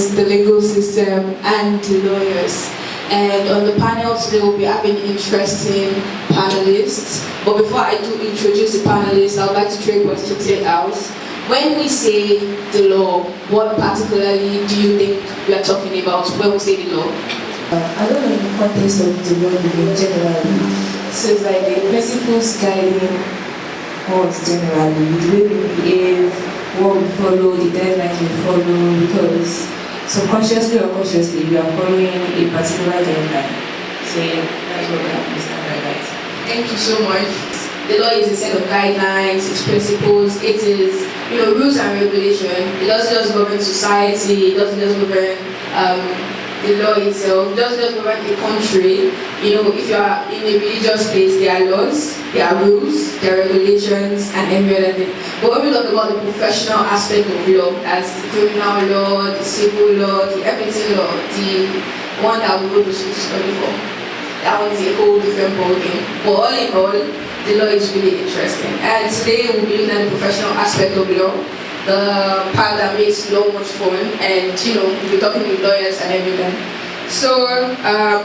the legal system, and the lawyers. And on the panel today, we'll be having interesting panelists. But before I do introduce the panelists, I would like to throw a question straight out. When we say the law, what particularly do you think we are talking about when we say the law? I don't know in the context of the law in general. So it's like the principles guiding us generally, the way we behave, what we follow, the deadlines we follow, because subconsciously or consciously we are following a particular deadline. So yeah, that's what I understand by that. Thank you so much. The law is a set of guidelines, its principles, it is, rules and regulation. It doesn't just govern society, it doesn't just govern the law itself, it doesn't just govern the country. If you are in a religious place, there are laws, there are rules, there are regulations, and every other thing. But when we talk about the professional aspect of law, as the criminal law, the civil law, the everything law, the one that we go to school to study for, that one is a whole different ballgame. But all in all, the law is really interesting. And today we'll be looking at the professional aspect of law, the part that makes law much fun, and we'll be talking with lawyers and everything. So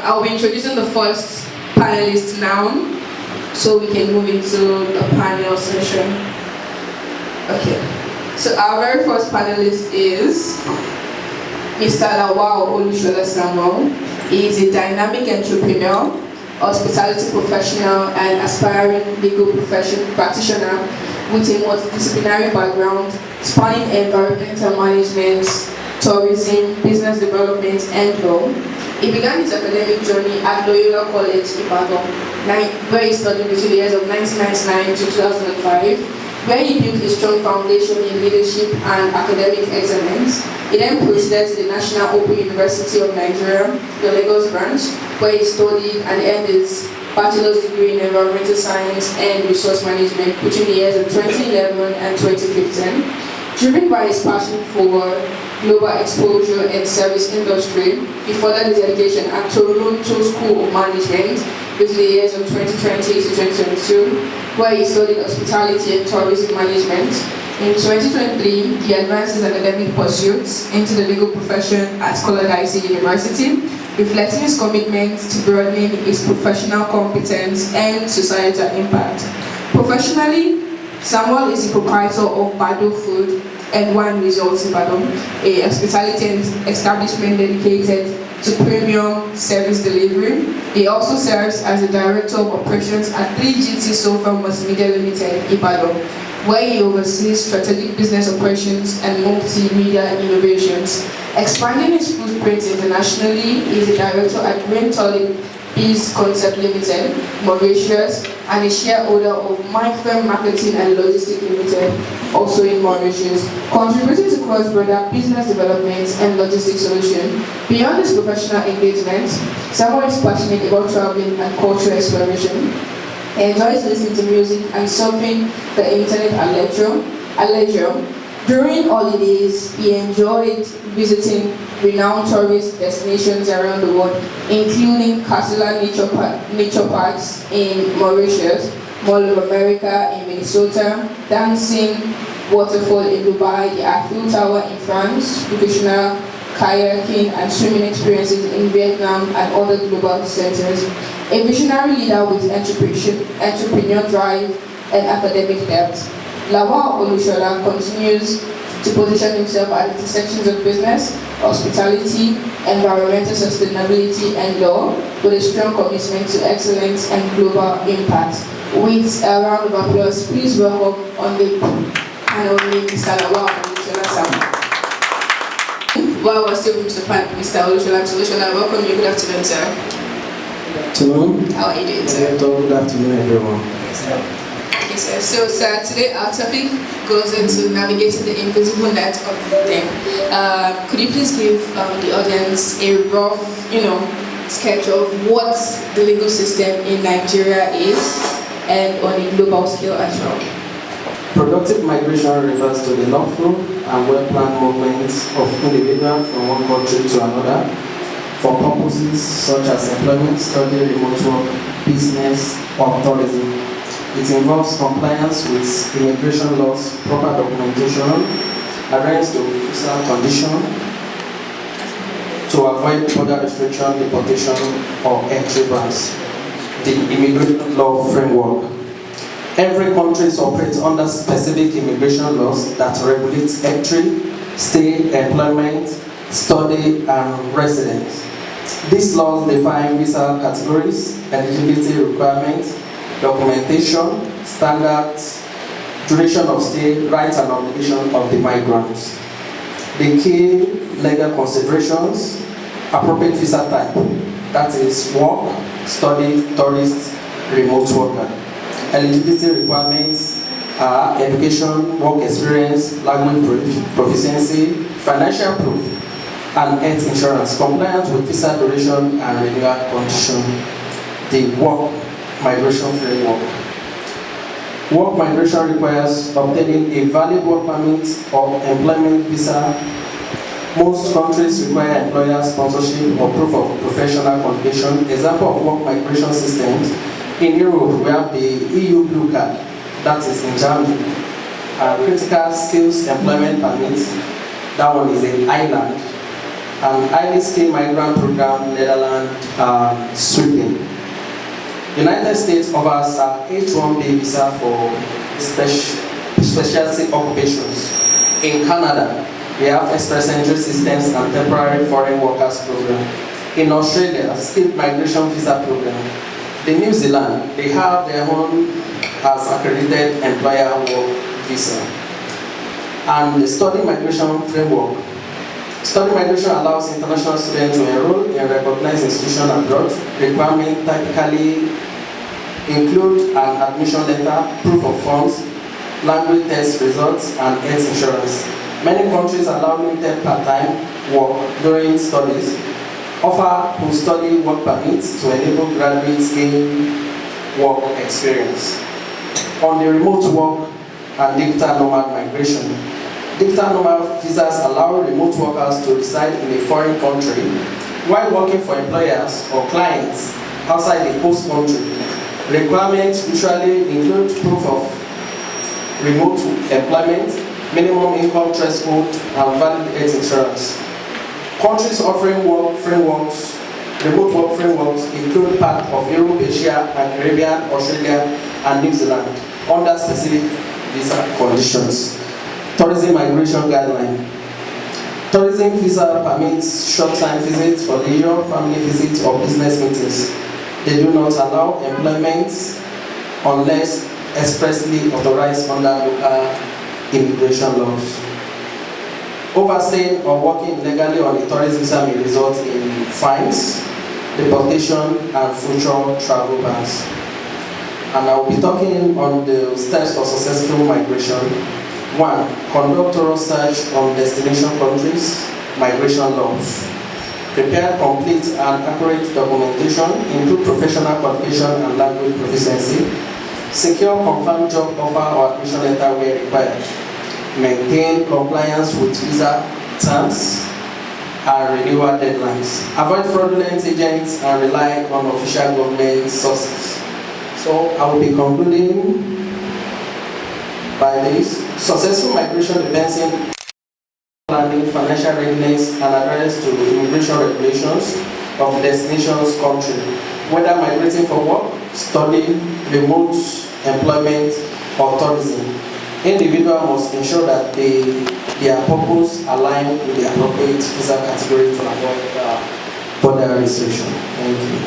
I'll be introducing the first panelist now, so we can move into the panel session. Okay. So our very first panelist is Mr. Lawal Olushola Samuel. He is a dynamic entrepreneur, hospitality professional, and aspiring legal practitioner with a multidisciplinary background spanning environmental management, tourism, business development, and law. He began his academic journey at Loyola College, Ibadan, where he studied between the years of 1999 to 2005, where he built a strong foundation in leadership and academic excellence. He then proceeded to the National Open University of Nigeria, the Lagos branch, where he studied and earned his bachelor's degree in environmental science and resource management between the years of 2011 and 2015. Driven by his passion for global exposure and service industry, he furthered his education at Toronto School of Management between the years of 2020 to 2022, where he studied hospitality and tourism management. In 2023, he advanced his academic pursuits into the legal profession at Colorado University, reflecting his commitment to broadening his professional competence and societal impact. Professionally, Samuel is the proprietor of Bado Food and Wine Resorts in Badon, a hospitality establishment dedicated to premium service delivery. He also serves as the Director of Operations at 3GT Sofa Multimedia Limited, Ibadan, where he oversees strategic business operations and multimedia innovations. Expanding his footprint internationally, he is the Director at Green Tulip Peace Concept Limited, Mauritius, and a shareholder of MyFirm Marketing and Logistics Limited, also in Mauritius, contributing to cross-border business development and logistics solutions. Beyond his professional engagement, Samuel is passionate about traveling and cultural exploration. He enjoys listening to music and surfing the internet at leisure. During holidays, he enjoyed visiting renowned tourist destinations around the world, including Casula Nature Parks in Mauritius, Mall of America in Minnesota, Dancing Waterfall in Dubai, the Eiffel Tower in France, recreational kayaking and swimming experiences in Vietnam and other global centers. A visionary leader with entrepreneurial drive and academic depth, Lawal Olushola continues to position himself at the intersections of business, hospitality, environmental sustainability, and law, with a strong commitment to excellence and global impact. With a round of applause, please welcome on the panel Mr. Lawal Olushola Samuel. While we're still with Mr. Olushola, welcome you. Good afternoon, sir. Good afternoon. How are you doing, sir? Good afternoon, everyone. Okay, sir. So, sir, today our topic goes into navigating the invisible net of everything. Could you please give the audience a rough, sketch of what the legal system in Nigeria is, and on a global scale as well? Productive migration refers to the lawful and well-planned movement of individuals from one country to another for purposes such as employment, study, remote work, business, or tourism. It involves compliance with immigration laws, proper documentation, adherence to visa conditions, to avoid border restriction, deportation, or entry bans. The immigration law framework. Every country operates under specific immigration laws that regulate entry, stay, employment, study, and residence. These laws define visa categories, eligibility requirements, documentation, standards, duration of stay, rights and obligations of the migrants. The key legal considerations: appropriate visa type, that is work, study, tourist, remote worker. Eligibility requirements are education, work experience, language proficiency, financial proof, and health insurance, compliance with visa duration and renewal condition. The work migration framework. Work migration requires obtaining a valid work permit or employment visa. Most countries require employer sponsorship or proof of professional qualification. Example of work migration systems: in Europe, we have the EU Blue Card, that is in Germany. Critical skills employment permit, that one is in Ireland. And highly skilled migrant program, Netherlands, Sweden. United States offers H-1B visa for specialty occupations. In Canada, we have express entry systems and temporary foreign workers program. In Australia, skilled migration visa program. In New Zealand, they have their own as accredited employer work visa. And the study migration framework. Study migration allows international students to enroll in recognized institutions abroad. Requirements typically include an admission letter, proof of funds, language test results, and health insurance. Many countries allow limited part-time work during studies, offer post-study work permits to enable graduates gain work experience. On the remote work and digital nomad migration, digital nomad visas allow remote workers to reside in a foreign country while working for employers or clients outside the host country. Requirements usually include proof of remote employment, minimum income threshold, and valid health insurance. Countries offering work frameworks, remote work frameworks include part of Europe, Asia, and Caribbean, Australia, and New Zealand under specific visa conditions. Tourism migration guideline. Tourism visa permits short-time visits for leisure, family visits, or business meetings. They do not allow employment unless expressly authorized under local immigration laws. Overstaying or working illegally on a tourist visa may result in fines, deportation, and future travel bans. And I will be talking on the steps for successful migration. 1. Conduct thorough research on destination countries, migration laws. Prepare complete and accurate documentation, include professional qualification and language proficiency. Secure confirmed job offer or admission letter where required. Maintain compliance with visa terms and renewal deadlines. Avoid fraudulent agents and rely on official government sources. So I will be concluding by this. Successful migration depends on planning, financial readiness, and adherence to immigration regulations of the destination's country. Whether migrating for work, study, remote employment, or tourism, individual must ensure that their purpose align with the appropriate visa category to avoid border restriction. Thank you.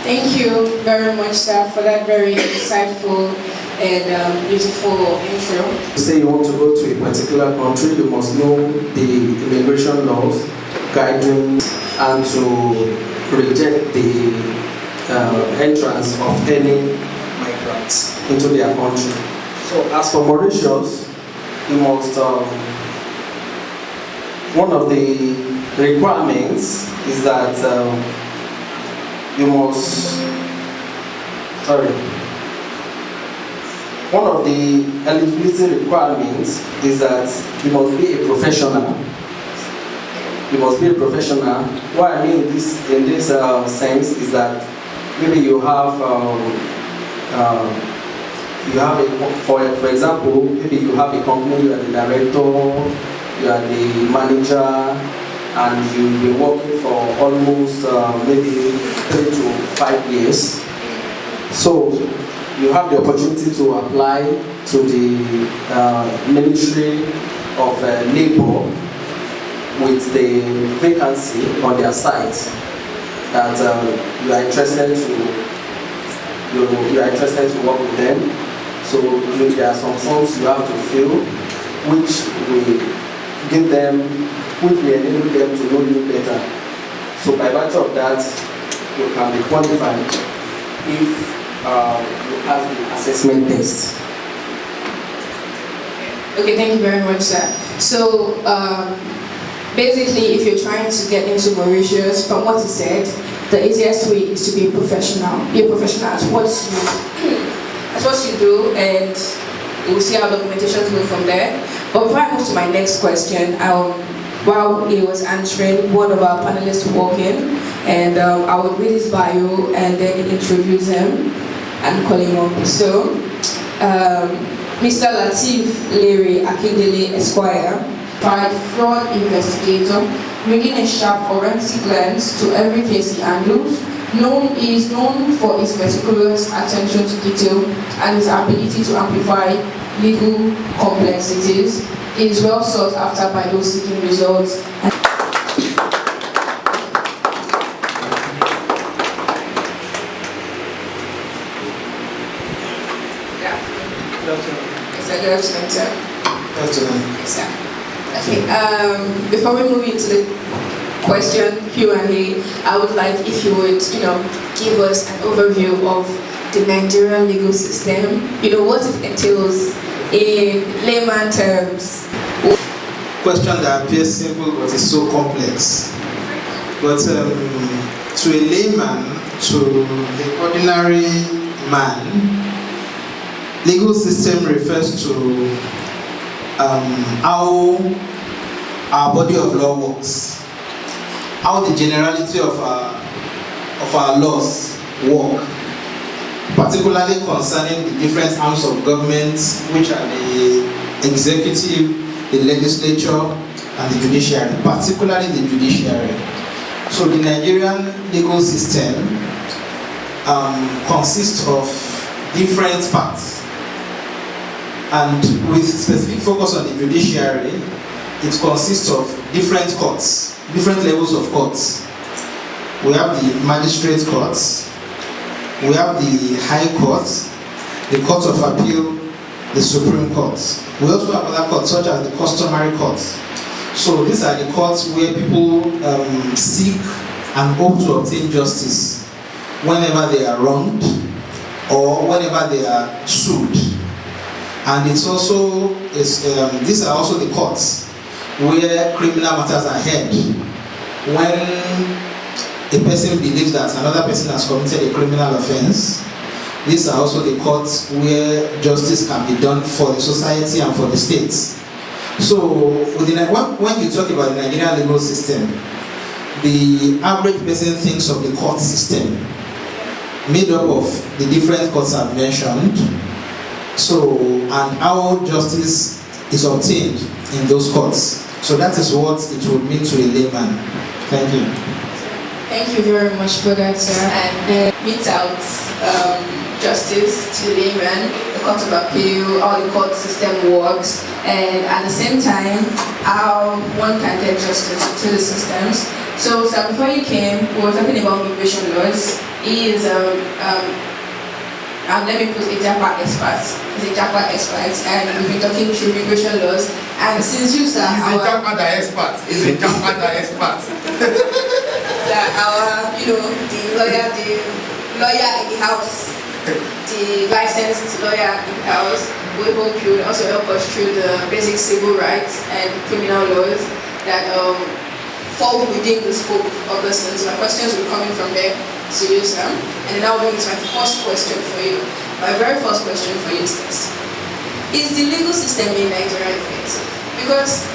Thank you very much, sir, for that very insightful and beautiful intro. Say you want to go to a particular country, you must know the immigration laws, guidelines, and to reject the entrance of any migrants into their country. So as for Mauritius, you must, one of the requirements is that you must, one of the eligibility requirements is that you must be a professional. You must be a professional. What I mean in this sense is that maybe you have for example, maybe you have a company, you are the director, you are the manager, and you've been working for almost maybe 3 to 5 years. So you have the opportunity to apply to the Ministry of Labour with the vacancy on their site that you are interested to work with them. So there are some forms you have to fill, which will give them, which will enable them to know you better. So by virtue of that, you can be qualified if you pass the assessment test. Okay, thank you very much, sir. So basically, if you're trying to get into Mauritius, from what he said, the easiest way is to be a professional. Be a professional at what you do, and we'll see how documentations go from there. But before I move to my next question, while he was answering, one of our panelists walked in, and I would read his bio and then introduce him and call him up. So, Mr. Latif Leary Akindele Esquire, fraud investigator, bringing a sharp forensic lens to every case he handles. He is known for his meticulous attention to detail and his ability to amplify legal complexities. He is well sought after by those seeking results. Good afternoon, sir. Good afternoon. Yes, sir. Okay. Before we move into the question Q&A, I would like if you would, give us an overview of the Nigerian legal system. What it entails in layman terms. Question that appears simple but is so complex. But to a layman, to the ordinary man, legal system refers to how our body of law works, how the generality of our laws work, particularly concerning the different arms of government, which are the executive, the legislature, and the judiciary, particularly the judiciary. So the Nigerian legal system consists of different parts. And with specific focus on the judiciary, it consists of different courts, different levels of courts. We have the magistrate courts, we have the high courts, the court of appeal, the Supreme Court. We also have other courts such as the customary courts. So these are the courts where people seek and hope to obtain justice whenever they are wronged or whenever they are sued. And it's also, these are also the courts where criminal matters are heard. When a person believes that another person has committed a criminal offense, these are also the courts where justice can be done for the society and for the states. So, when you talk about the Nigerian legal system, the average person thinks of the court system, made up of the different courts I've mentioned, and how justice is obtained in those courts. So that is what it would mean to a layman. Thank you. Thank you very much for that, sir. And meet out justice to the layman, the court of appeal, how the court system works, and at the same time, how one can get justice to the systems. So, sir, before you came, we were talking about immigration laws. He is let me put a JAPA expert. He's a JAPA expert, and we've been talking through immigration laws. And since you, sir, he's a JAPA expert. He's a JAPA expert. The lawyer in the house, the licensed lawyer in the house, we hope you will also help us through the basic civil rights and criminal laws that fall within the scope of the sentence. My questions will be coming from there to you, sir. And then I'll bring to my first question for you. My very first question for you is this. Is the legal system in Nigeria effective? Because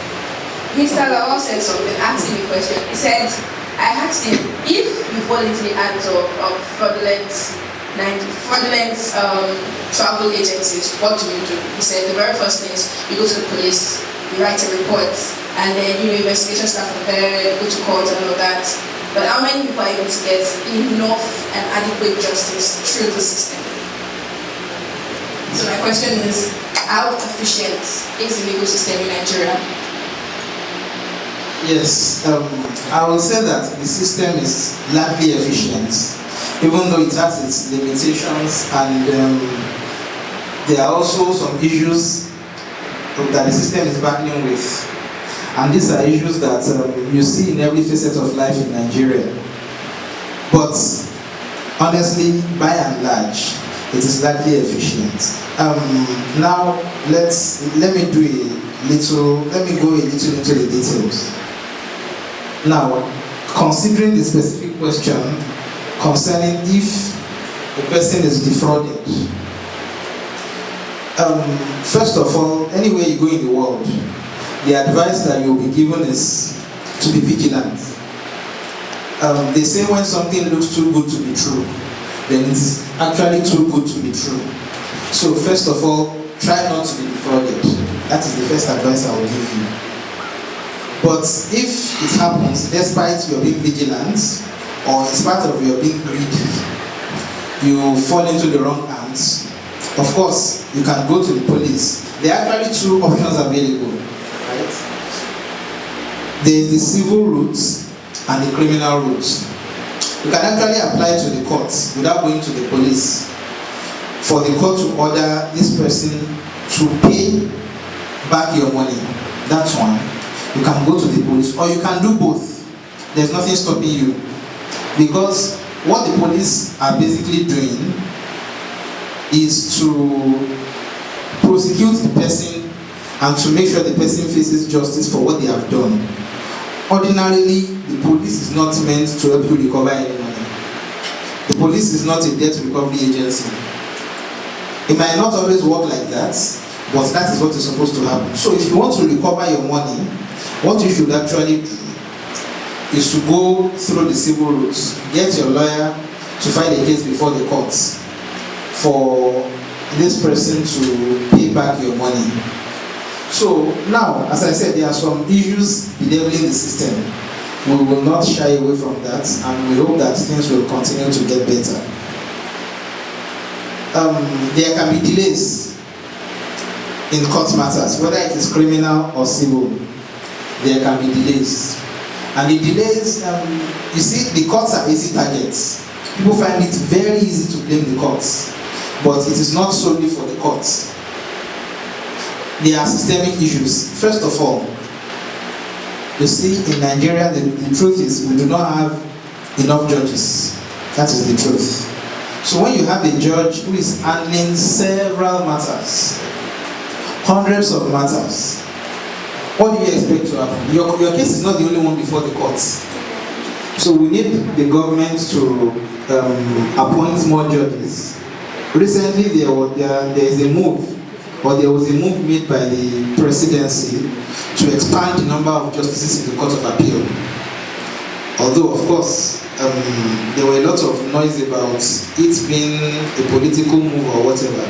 Mr. Lawal said something, asking me a question. He said, I asked him, if you fall into the hands of fraudulent travel agencies, what do? He said, the very first thing is you go to the police, you write a report, and then investigation staff prepare, go to court and all that. But how many people are able to get enough and adequate justice through the system? So my question is, how efficient is the legal system in Nigeria? Yes, I will say that the system is largely efficient, even though it has its limitations, and there are also some issues that the system is battling with. And these are issues that you see in every facet of life in Nigeria. But honestly, by and large, it is largely efficient. Now, let me go a little into the details. Now, considering the specific question concerning if a person is defrauded, first of all, anywhere you go in the world, the advice that you will be given is to be vigilant. They say when something looks too good to be true, then it is actually too good to be true. So first of all, try not to be defrauded. That is the first advice I will give you. But if it happens, despite your being vigilant, or in spite of your being greedy, you fall into the wrong hands, of course, you can go to the police. There are actually two options available. Right? There is the civil route and the criminal route. You can actually apply to the courts without going to the police for the court to order this person to pay back your money. That's one. You can go to the police, or you can do both. There's nothing stopping you, because what the police are basically doing is to prosecute the person and to make sure the person faces justice for what they have done. Ordinarily, the police is not meant to help you recover any money. The police is not a debt recovery agency. It might not always work like that, but that is what is supposed to happen. So if you want to recover your money, what you should actually do is to go through the civil route. Get your lawyer to file a case before the courts for this person to pay back your money. So now, as I said, there are some issues bedeviling the system. We will not shy away from that, and we hope that things will continue to get better. There can be delays in court matters, whether it is criminal or civil. There can be delays. And the delays, you see, the courts are easy targets. People find it very easy to blame the courts, but it is not solely for the courts. There are systemic issues. First of all, you see, in Nigeria, the truth is we do not have enough judges. That is the truth. So when you have a judge who is handling several matters, hundreds of matters, what do you expect to happen? Your case is not the only one before the courts. So we need the government to appoint more judges. Recently, there is a move, or there was a move made by the presidency to expand the number of justices in the Court of Appeal. Although, of course, there were a lot of noise about it being a political move or whatever.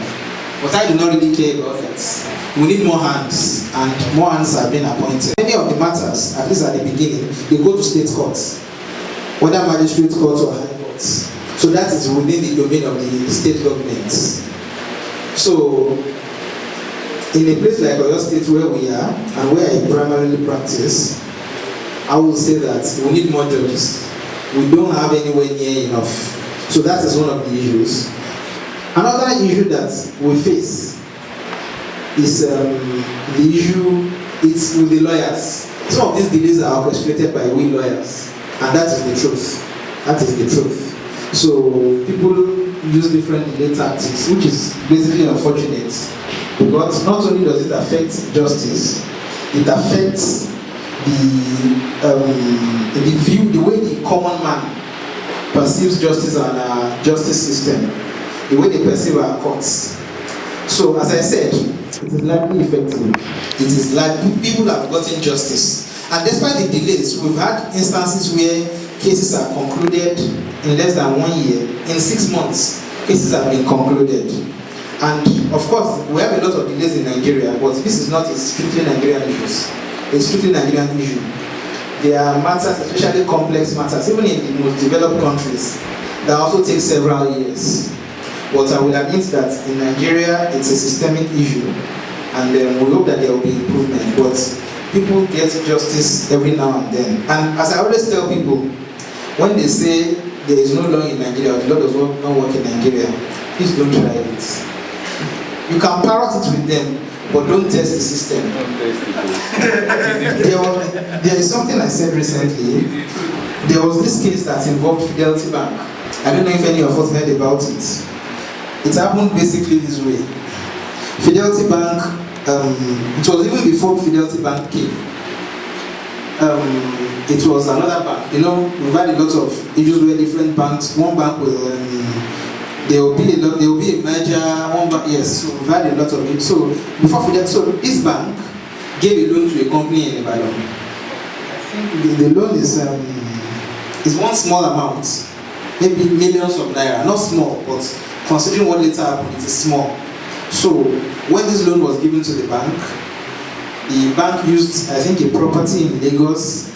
But I do not really care about that. We need more hands, and more hands are being appointed. Many of the matters, at least at the beginning, they go to state courts, whether magistrate courts or high courts. So that is within the domain of the state governments. So, in a place like Oyo State where we are, and where I primarily practice, I will say that we need more judges. We don't have anywhere near enough. So that is one of the issues. Another issue that we face is the issue is with the lawyers. Some of these delays are orchestrated by we lawyers, and that is the truth. That is the truth. So people use different delay tactics, which is basically unfortunate, because not only does it affect justice, it affects the view, the way the common man perceives justice and our justice system, the way they perceive our courts. So, as I said, it is largely effective. It is largely, people have gotten justice. And despite the delays, we've had instances where cases are concluded in less than 1 year. In 6 months, cases have been concluded. And of course, we have a lot of delays in Nigeria, but this is not a strictly Nigerian issue. a strictly Nigerian issue. There are matters, especially complex matters, even in the most developed countries, that also take several years. But I will admit that in Nigeria, it's a systemic issue, and we hope that there will be improvement. But people get justice every now and then. And as I always tell people, when they say there is no law in Nigeria, or the law does not work in Nigeria, please don't try it. You can parrot it with them, but don't test the system. There is something I said recently. There was this case that involved Fidelity Bank. I don't know if any of us heard about it. It happened basically this way. Fidelity Bank, it was even before Fidelity Bank came. It was another bank. You know, we've had a lot of issues where different banks, one bank will, there will be a merger, one bank, yes, so we've had a lot of it. So before Fidelity, so this bank gave a loan to a company in Ibadan. I think the loan is one small amount, maybe millions of naira, not small, but considering what later happened, it is small. So when this loan was given to the bank used, I think, a property in Lagos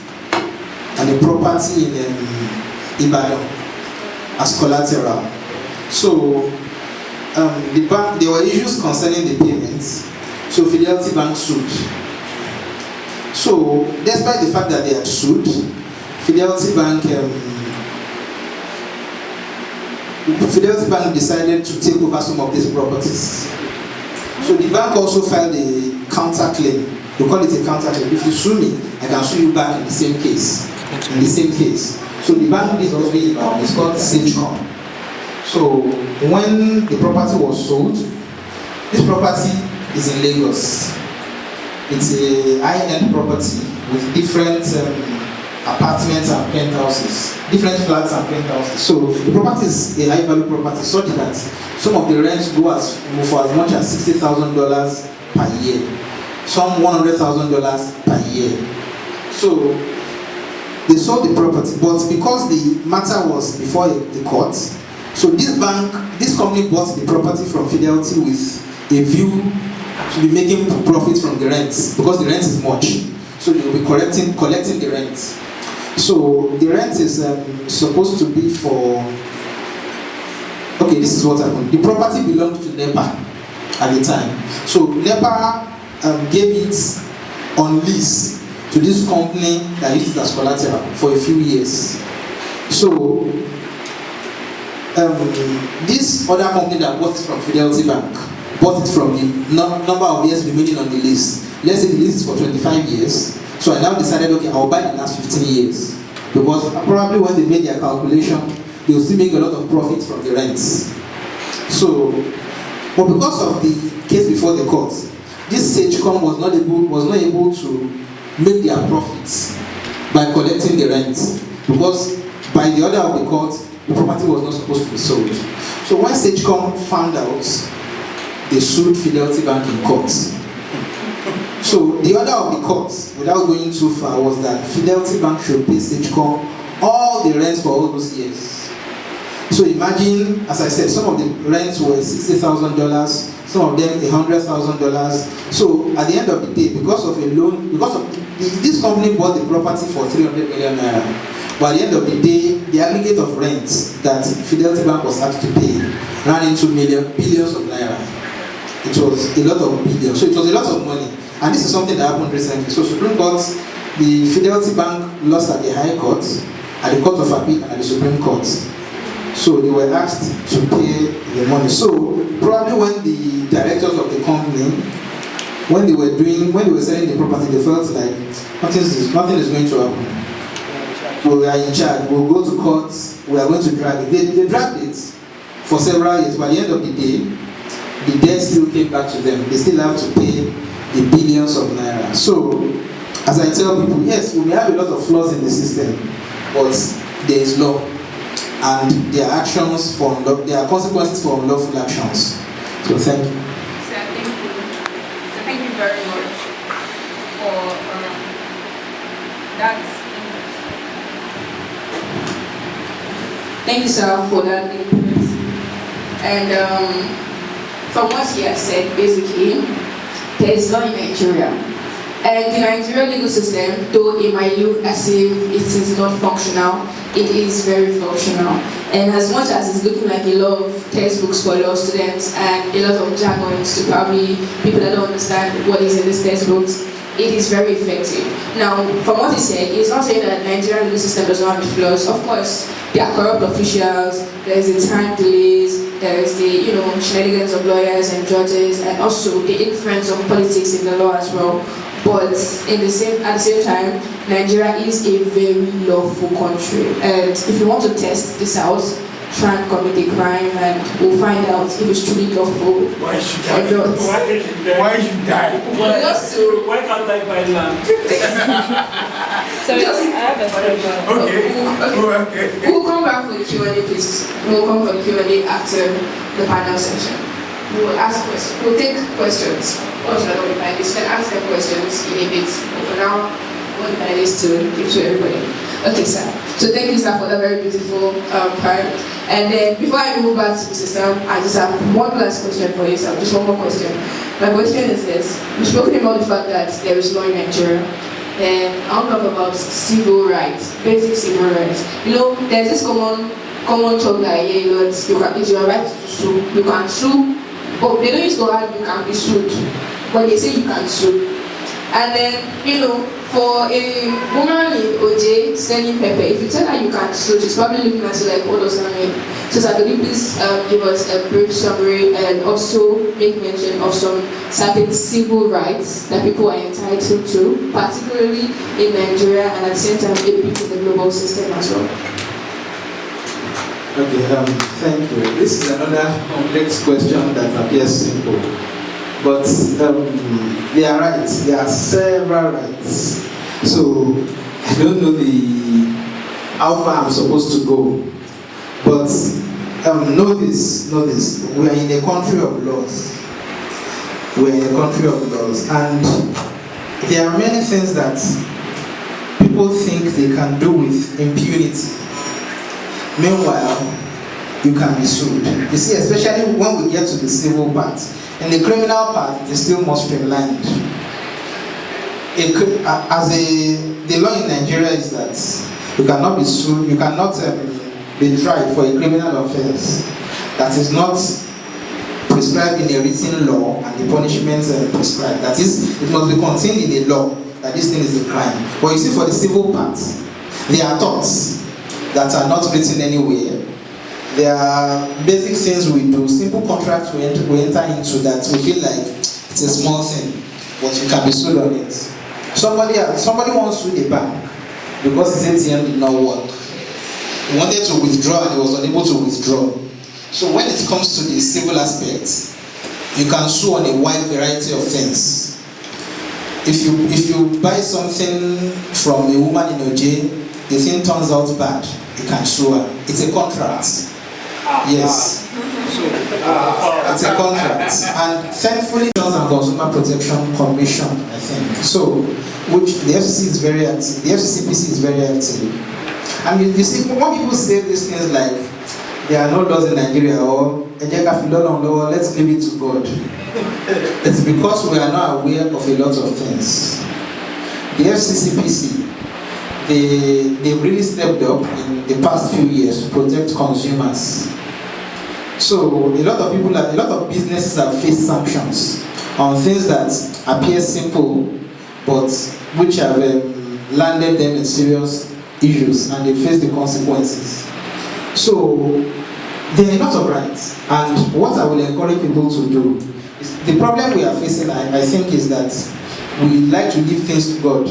and a property in Ibadan as collateral. So the bank, there were issues concerning the payments. So Fidelity Bank sued. So despite the fact that they had sued, Fidelity Bank decided to take over some of these properties. So the bank also filed a counterclaim. We call it a counterclaim. If you sue me, I can sue you back in the same case. In the same case. So the bank did what it's called SageCom. So when the property was sold, this property is in Lagos. It's a high-end property with different apartments and penthouses, different flats and penthouses. So the property is a high-value property, such that some of the rents go for as much as $60,000 per year, some $100,000 per year. So they sold the property, but because the matter was before the court, so this company bought the property from Fidelity with a view to be making profits from the rents, because the rent is much. So they will be collecting the rent. So the rent is supposed to be for. Okay, this is what happened. The property belonged to NEPA at the time. So NEPA gave it on lease to this company that used it as collateral for a few years. So this other company that bought it from Fidelity Bank bought it from the number of years remaining on the lease. Let's say the lease is for 25 years. So I now decided, okay, I'll buy the last 15 years. Because probably when they made their calculation, they will still make a lot of profit from the rents. So, but because of the case before the court, this SageCom was not able to make their profits by collecting the rent. Because by the order of the court, the property was not supposed to be sold. So when SageCom found out, they sued Fidelity Bank in court. So the order of the court, without going too far, was that Fidelity Bank should pay SageCom all the rents for all those years. So imagine, as I said, some of the rents were $60,000, some of them $100,000. So at the end of the day, because of a loan, this company bought the property for 300 million naira. But at the end of the day, the aggregate of rent that Fidelity Bank was asked to pay ran into billions of naira. It was a lot of billions. So it was a lot of money. And this is something that happened recently. So Supreme Court, the Fidelity Bank lost at the High Court, at the Court of Appeal, and at the Supreme Court. So they were asked to pay the money. So probably when the directors of the company, when they were selling the property, they felt like nothing is going to happen. We are in charge. We'll go to court. We are going to drag it. They dragged it for several years. By the end of the day, the debt still came back to them. They still have to pay the billions of naira. So, as I tell people, yes, we may have a lot of flaws in the system, but there is law, and there are consequences for unlawful actions. So, thank you. Thank you very much for that. Thank you, sir, for that input. And from what you have said, basically, there is law in Nigeria. And the Nigerian legal system, though it might look as if it is not functional, it is very functional. And as much as it's looking like a lot of textbooks for law students and a lot of jargons to probably people that don't understand what is in these textbooks, it is very effective. Now, from what he said, he's not saying that the Nigerian legal system does not have flaws. Of course, there are corrupt officials, there is the time delays, there is the shenanigans of lawyers and judges, and also the influence of politics in the law as well. But at the same time, Nigeria is a very lawful country. And if you want to test this out, try and commit a crime and we'll find out if it's truly lawful Why should or I? not. Why should I? Why can't I buy land? So I have a question. Okay. We'll come back for the Q&A, please. We'll come for the Q&A after the panel session. We'll ask questions. We'll take questions. Once we're done with the panelists, can ask them questions in a bit. But for now, we want the panelists to give to everybody. Okay, sir. So thank you, sir, for that very beautiful part. And then before I move back to the system, I just have one last question for you, sir. Just one more question. My question is this. We've spoken about the fact that there is law in Nigeria. Then I'll talk about civil rights, basic civil rights. There's this common talk that it's your right to sue. You can sue, but they don't use to add you can be sued. But they say you can sue. And then, for a woman in OJ selling pepper, if you tell her you can sue, she's probably looking at you like, what does that mean? So sir, could you please give us a brief summary and also make mention of some certain civil rights that people are entitled to, particularly in Nigeria and at the same time a bit in the global system as well? Okay, thank you. This is another complex question that appears simple. But they are rights. There are several rights. So I don't know how far I'm supposed to go. But know this. We are in a country of laws. We are in a country of laws. And there are many things that people think they can do with impunity. Meanwhile, you can be sued. You see, especially when we get to the civil part. In the criminal part, it is still more streamlined. The law in Nigeria is that you cannot be sued, you cannot be tried for a criminal offense that is not prescribed in a written law and the punishments prescribed. That is, it must be contained in a law that this thing is a crime. But you see, for the civil part, there are thoughts that are not written anywhere. There are basic things we do, simple contracts we enter into that we feel like it's a small thing, but you can be sued on it. Somebody once sued a bank because his ATM did not work. He wanted to withdraw and he was unable to withdraw. So when it comes to the civil aspect, you can sue on a wide variety of things. If you buy something from a woman in OJ, the thing turns out bad, you can sue her. It's a contract. Yes. It's a contract. And thankfully, Sales and Consumer Protection Commission, I think. So, which the FCC is very active. The FCCPC is very active. And you see, when people say these things like, there are no laws in Nigeria, or let's leave it to God. It's because we are not aware of a lot of things. The FCCPC, they really stepped up in the past few years to protect consumers. So a lot of businesses have faced sanctions on things that appear simple, but which have landed them in serious issues, and they face the consequences. So there are a lot of rights, and what I will encourage people to do is, the problem we are facing, I think, is that we like to leave things to God.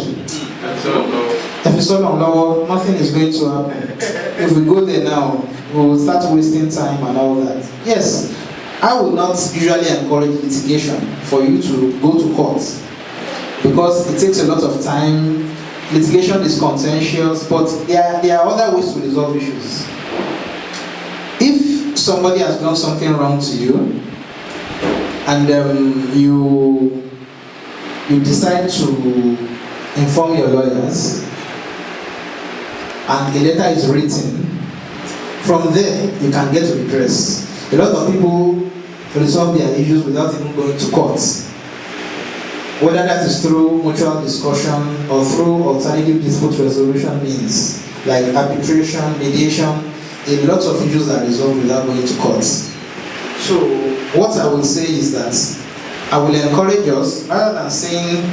If it's all on law, nothing is going to happen. If we go there now, we will start wasting time and all that. Yes, I would not usually encourage litigation for you to go to court, because it takes a lot of time. Litigation is contentious, but there are other ways to resolve issues. If somebody has done something wrong to you, and you decide to inform your lawyers, and a letter is written, from there you can get redress. A lot of people resolve their issues without even going to court. whether that is through mutual discussion or through alternative dispute resolution means, like arbitration, mediation. A lot of issues are resolved without going to courts. So what I will say is that I will encourage us, rather than saying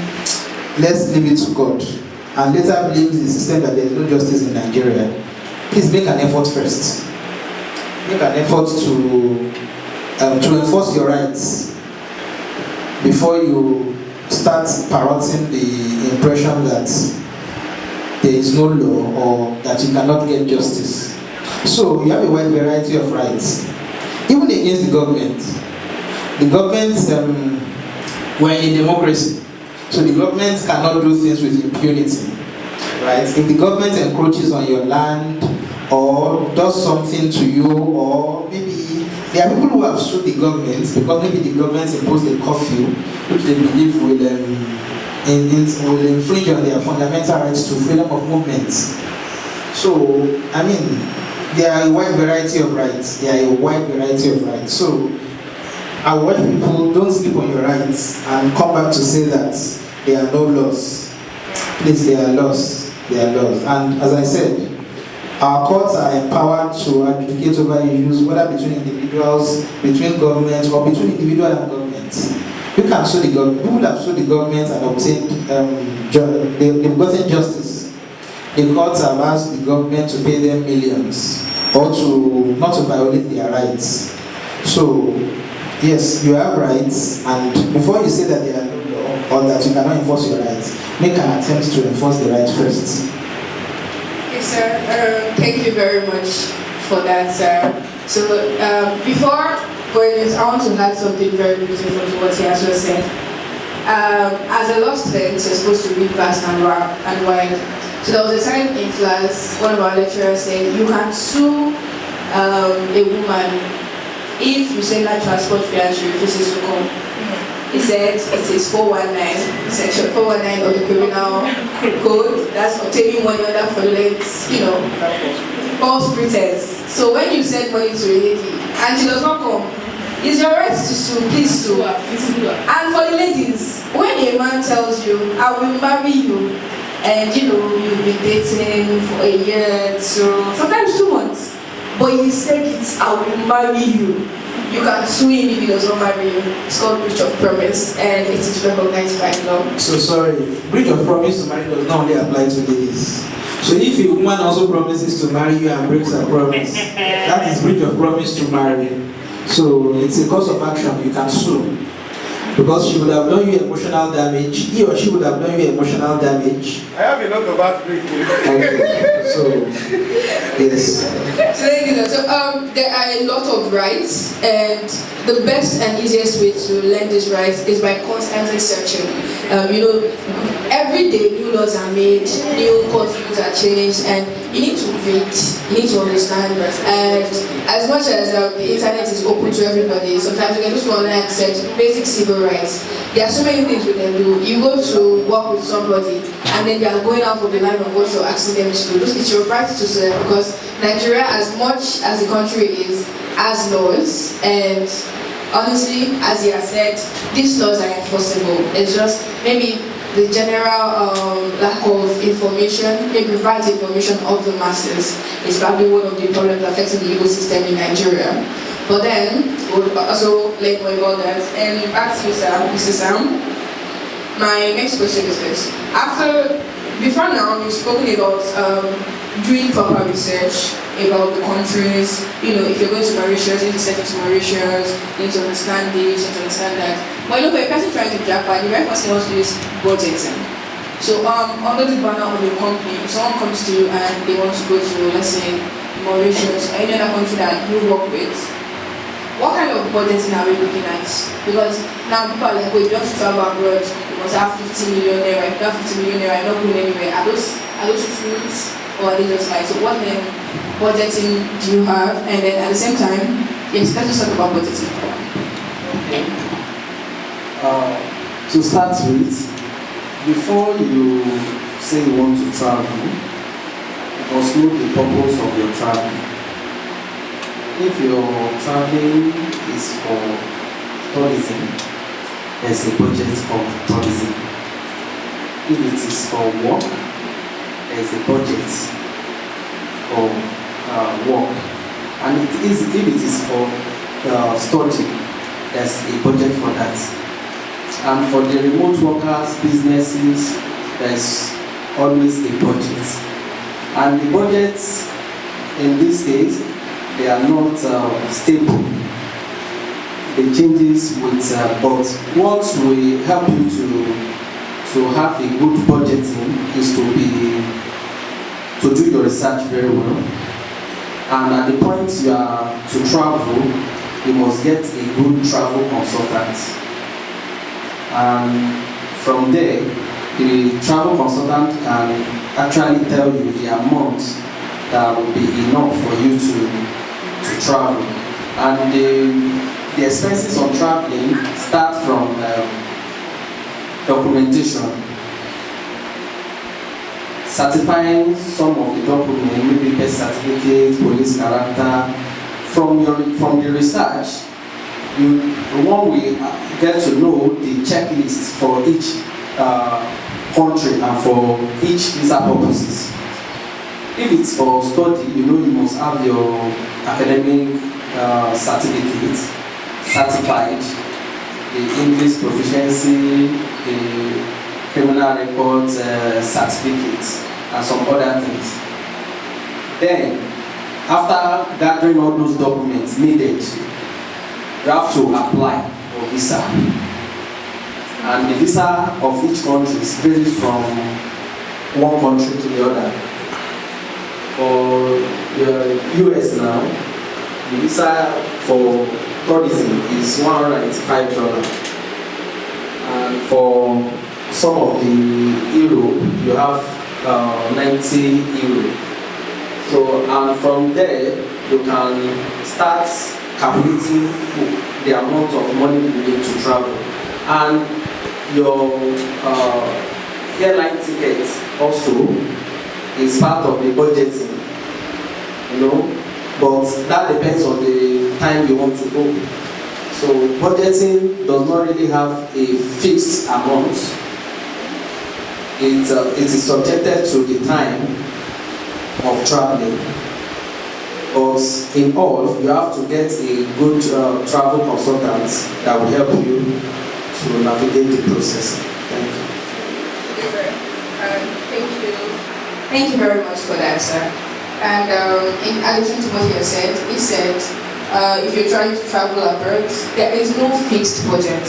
let's leave it to God and later blame the system that there is no justice in Nigeria, please make an effort first. Make an effort to enforce your rights before you start parroting the impression that there is no law or that you cannot get justice. So you have a wide variety of rights, even against the government. The government, we're in a democracy, so the government cannot do things with impunity, right? If the government encroaches on your land or does something to you, or maybe there are people who have sued the government because maybe the government imposed a curfew which they believe will infringe on their fundamental rights to freedom of movement. So, I mean, there are a wide variety of rights. So, I watch people, don't sleep on your rights and come back to say that there are no laws. Please, there are laws. And as I said, our courts are empowered to advocate over issues, whether between individuals, between governments, or between individual and government. You can sue the government. People have sued the government and obtained, they've gotten justice. The courts have asked the government to pay them millions, or not to violate their rights. So, yes, you have rights, and before you say that there are no law or that you cannot enforce your rights, make an attempt to enforce the rights first. Yes, sir. Thank you very much for that, sir. So, before going in, I want to add something very beautiful to what he has just said. As a law student, you're supposed to read fast and wide. So there was a time in class, one of our lecturers said, you can sue a woman if you send her transport fare and she refuses to come. He said it is 419, section 419 of the criminal code. That's obtaining money under fraudulent, false pretense. So when you send money to a lady and she does not come, it's your right to sue, please sue. And for the ladies, when a man tells you, I will marry you, and you've been dating for a year, so sometimes 2 months, but he said I will marry you, you can sue him if he does not marry you. It's called breach of promise, and it is recognized by law. So sorry, breach of promise to marry does not only apply to ladies. So if a woman also promises to marry you and breaks her promise, that is breach of promise to marry. So it's a cause of action, you can sue. Because she would have done you emotional damage, he or she would have done you emotional damage. I have a lot of heartbreaking. Okay. So, yes. So there are a lot of rights, and the best and easiest way to learn these rights is by constantly searching. Every day new laws are made, new court rules are changed, and you need to read, you need to understand. And as much as the internet is open to everybody, sometimes you can just go online and search basic civil rights. There are so many things we can do. You go to work with somebody, and then they are going out of the line of what you're asking them to do. It's your right to serve, because Nigeria, as much as the country is, has laws, and honestly, as he has said, these laws are enforceable. It's just maybe the general lack of information, maybe right information of the masses is probably one of the problems affecting the legal system in Nigeria. But then, we'll also learn more about that. And back to you, Mr. Sam. My next question is this. Before now, we've spoken about doing proper research about the countries. If you're going to Mauritius, you need to set into Mauritius, you need to understand this, you need to understand that. But for a person trying to Japan, the very first thing also is budgeting. So under the banner of the company, if someone comes to you and they want to go to, let's say, Mauritius or any other country that you work with, what kind of budgeting are we looking at? Because now people are like, oh, if you want to travel abroad, you must have 50 million naira. If you have 50 million naira, you're not going anywhere. Are those fruits, or are they just like, so what then budgeting do you have? And then at the same time, yes, let's just talk about budgeting. Okay. To start with, before you say you want to travel, you must know the purpose of your travel. If your traveling is for tourism, there's a budget for tourism. If it is for work, there's a budget for work. And if it is for study, there's a budget for that. And for the remote workers, businesses, there's always a budget. And the budgets in this case, they are not stable. They changes with, but what will help you to have a good budgeting is to do your research very well. And at the point you are to travel, you must get a good travel consultant. And from there, the travel consultant can actually tell you the amount that will be enough for you to travel. And the expenses on traveling start from documentation, certifying some of the documents, maybe birth certificate, police character. From the research, one will get to know the checklist for each country and for each visa purposes. If it's for study, you must have your academic certificate, certified, the English proficiency, the criminal records certificate, and some other things. Then, after gathering all those documents needed, you have to apply for visa. And the visa of each country varies from one country to the other. For the US now, the visa for tourism is $185. And for some of the Europe, you have 90 euro. So, and from there, you can start calculating the amount of money you need to travel. And your airline ticket also is part of the budgeting, but that depends on the time you want to go. So budgeting does not really have a fixed amount. It is subjected to the time of traveling. But in all, you have to get a good travel consultant that will help you to navigate the process. Thank you. Thank you very much for that, sir. And in addition to what you said, he said if you're trying to travel abroad, there is no fixed budget.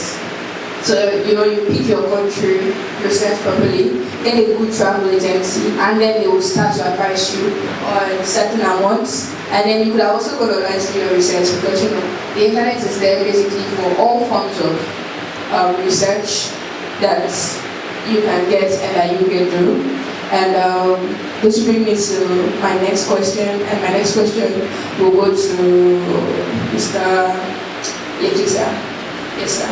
So you pick your country, research properly, get a good travel agency, and then they will start to advise you on certain amounts. And then you could also go online to do your research, because the internet is there basically for all forms of research that you can get and that you can do. And this brings me to my next question, and my next question will go to Mr. Letisa. Yes, sir.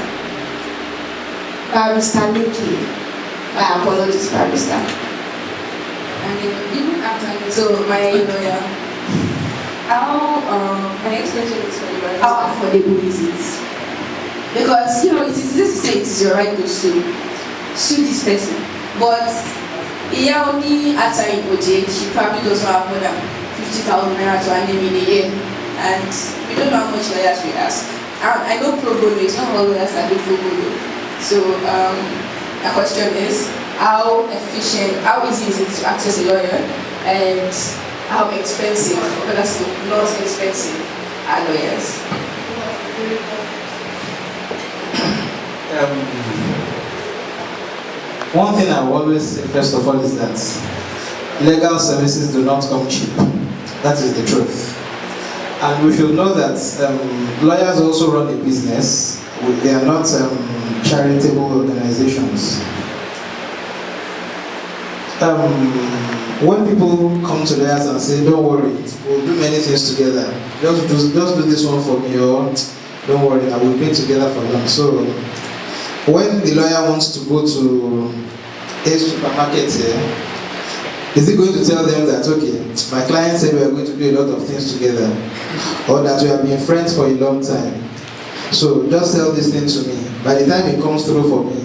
Mr. Nikki. My apologies, Mr. And even after, so my lawyer, my next question is for you. How affordable is it? Because it is easy to say it is your right to sue this person, but only after in OJ, she probably doesn't have more than 50,000 naira to her name in a year, and we don't know how much lawyers we ask. I know pro bono, it's not all lawyers that do pro bono. So my question is, how efficient, how easy is it to access a lawyer, and how expensive, or that's not expensive, are lawyers? One thing I will always say, first of all, is that legal services do not come cheap. That is the truth. And we should know that lawyers also run a business. They are not charitable organizations. When people come to lawyers and say, don't worry, we'll do many things together. Just do this one for me, or don't worry, I will be together for long. So when the lawyer wants to go to a supermarket here, is he going to tell them that, okay, my client said we are going to do a lot of things together, or that we have been friends for a long time? So just tell this thing to me. By the time it comes through for me,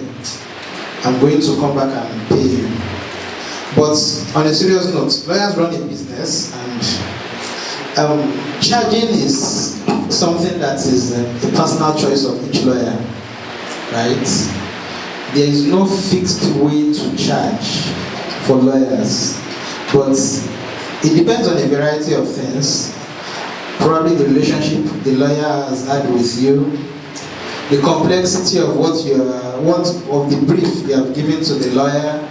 I'm going to come back and pay you. But on a serious note, lawyers run a business, and charging is something that is a personal choice of each lawyer, right? There is no fixed way to charge for lawyers, but it depends on a variety of things. Probably the relationship the lawyer has had with you, the complexity of what of the brief you have given to the lawyer,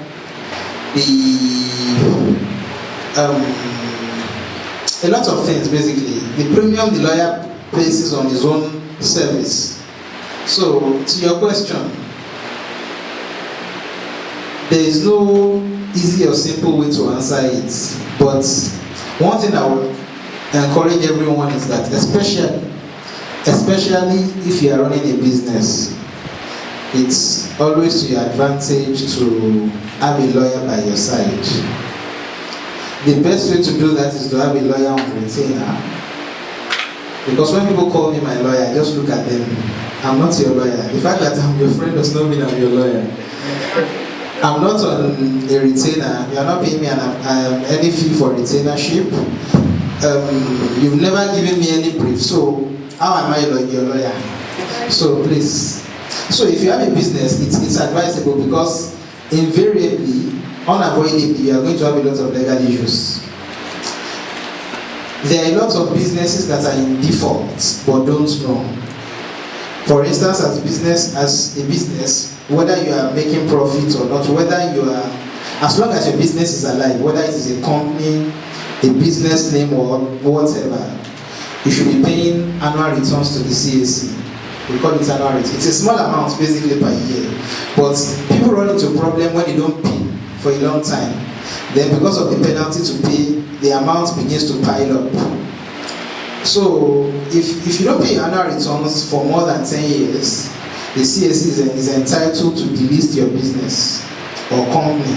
a lot of things basically. The premium the lawyer places on his own service. So to your question, there is no easy or simple way to answer it. But one thing I would encourage everyone is that especially if you are running a business, it's always to your advantage to have a lawyer by your side. The best way to do that is to have a lawyer on retainer. Because when people call me my lawyer, I just look at them. I'm not your lawyer. The fact that I'm your friend does not mean I'm your lawyer. I'm not on a retainer. You are not paying me any fee for retainership. You've never given me any brief. So how am I your lawyer? So please. So if you have a business, it's advisable because invariably, unavoidably, you are going to have a lot of legal issues. There are a lot of businesses that are in default but don't know. For instance, as a business, whether you are making profit or not, as long as your business is alive, whether it is a company, a business name or whatever, you should be paying annual returns to the CAC. We call it annual returns. It's a small amount basically per year. But people run into a problem when they don't pay for a long time. Then because of the penalty to pay, the amount begins to pile up. So if you don't pay your annual returns for more than 10 years, the CAC is entitled to delist your business or company.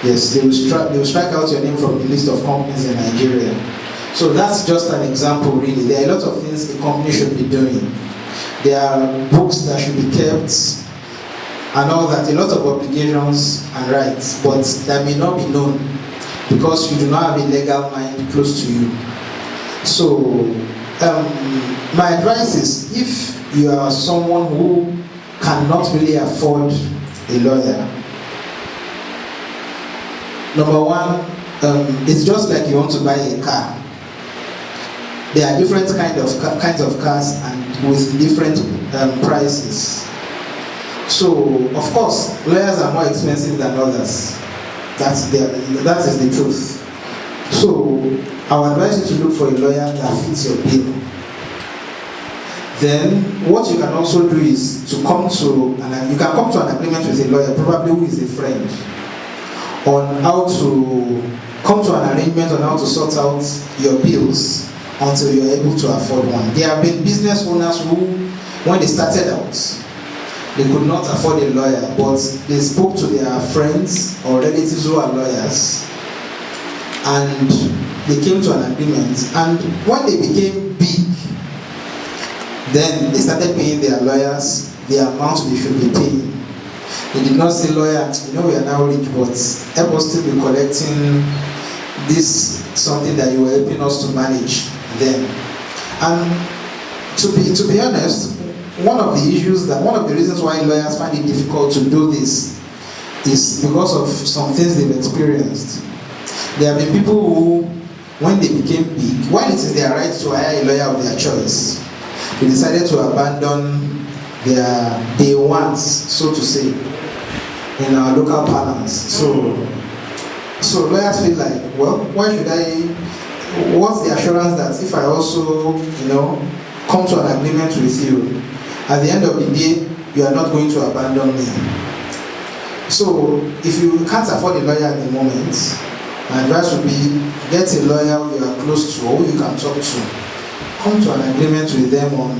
Yes, they will strike out your name from the list of companies in Nigeria. So that's just an example really. There are a lot of things the company should be doing. There are books that should be kept and all that, a lot of obligations and rights, but that may not be known because you do not have a legal mind close to you. So my advice is, if you are someone who cannot really afford a lawyer, number one, it's just like you want to buy a car. There are different kinds of cars and with different prices. So, of course, lawyers are more expensive than others. That is the truth. So, I would advise you to look for a lawyer that fits your bill. Then, what you can also do is to come to an agreement with a lawyer, probably who is a friend, on how to come to an arrangement on how to sort out your bills until you're able to afford one. There have been business owners who, when they started out, they could not afford a lawyer, but they spoke to their friends or relatives who are lawyers, and they came to an agreement. And when they became big, then they started paying their lawyers the amount they should be paying. They did not say, lawyer, we are now rich, but help us still be collecting this something that you were helping us to manage then. And to be honest, one of the reasons why lawyers find it difficult to do this is because of some things they've experienced. There have been people who, when they became big, while it is their right to hire a lawyer of their choice, they decided to abandon their day ones, so to say, in our local parlance. So lawyers feel like, well, what's the assurance that if I also, come to an agreement with you, at the end of the day, you are not going to abandon me. So if you can't afford a lawyer at the moment, my advice would be, get a lawyer you are close to or who you can talk to. Come to an agreement with them on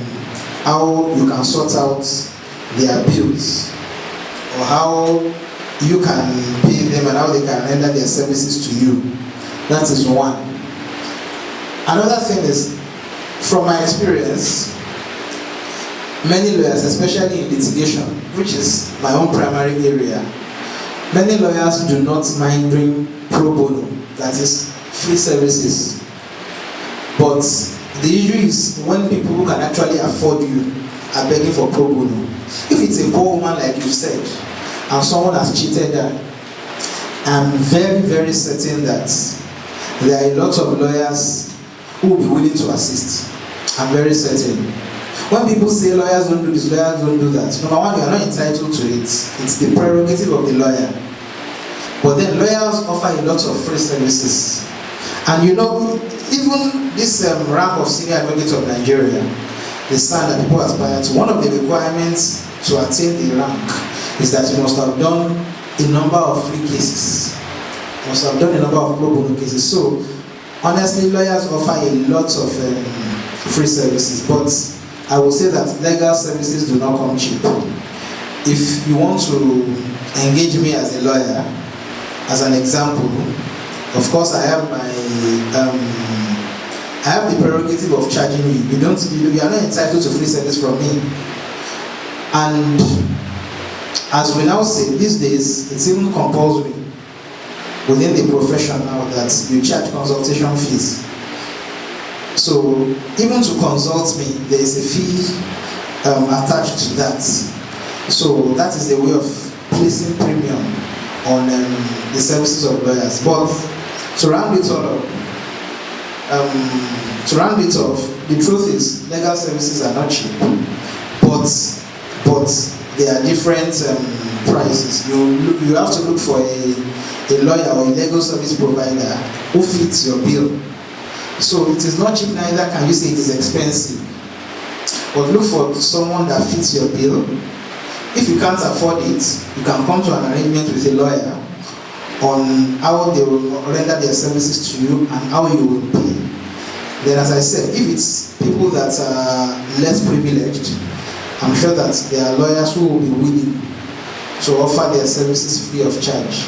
how you can sort out their bills, or how you can pay them and how they can render their services to you. That is one. Another thing is, from my experience, many lawyers, especially in litigation, which is my own primary area, many lawyers do not mind doing pro bono, that is free services. But the issue is when people who can actually afford you are begging for pro bono. If it's a poor woman like you said, and someone has cheated her, I'm very, very certain that there are a lot of lawyers who will be willing to assist. I'm very certain. When people say lawyers don't do this, lawyers don't do that, number one, you are not entitled to it. It's the prerogative of the lawyer. But then lawyers offer a lot of free services. And you know, even this rank of senior advocate of Nigeria, the stand that people aspire to, one of the requirements to attain the rank is that you must have done a number of free cases. You must have done a number of pro bono cases. So, honestly, lawyers offer a lot of free services, but I will say that legal services do not come cheap. If you want to engage me as a lawyer, as an example, of course I have my I have the prerogative of charging you. You are not entitled to free service from me. And as we now say, these days it's even compulsory within the profession now that you charge consultation fees. So even to consult me, there is a fee attached to that. So that is the way of placing premium on the services of lawyers. But to round it all up, the truth is legal services are not cheap, but there are different prices. You have to look for a lawyer or a legal service provider who fits your bill. So it is not cheap, neither can you say it is expensive. But look for someone that fits your bill. If you can't afford it, you can come to an arrangement with a lawyer on how they will render their services to you and how you will pay. Then, as I said, if it's people that are less privileged, I'm sure that there are lawyers who will be willing to offer their services free of charge.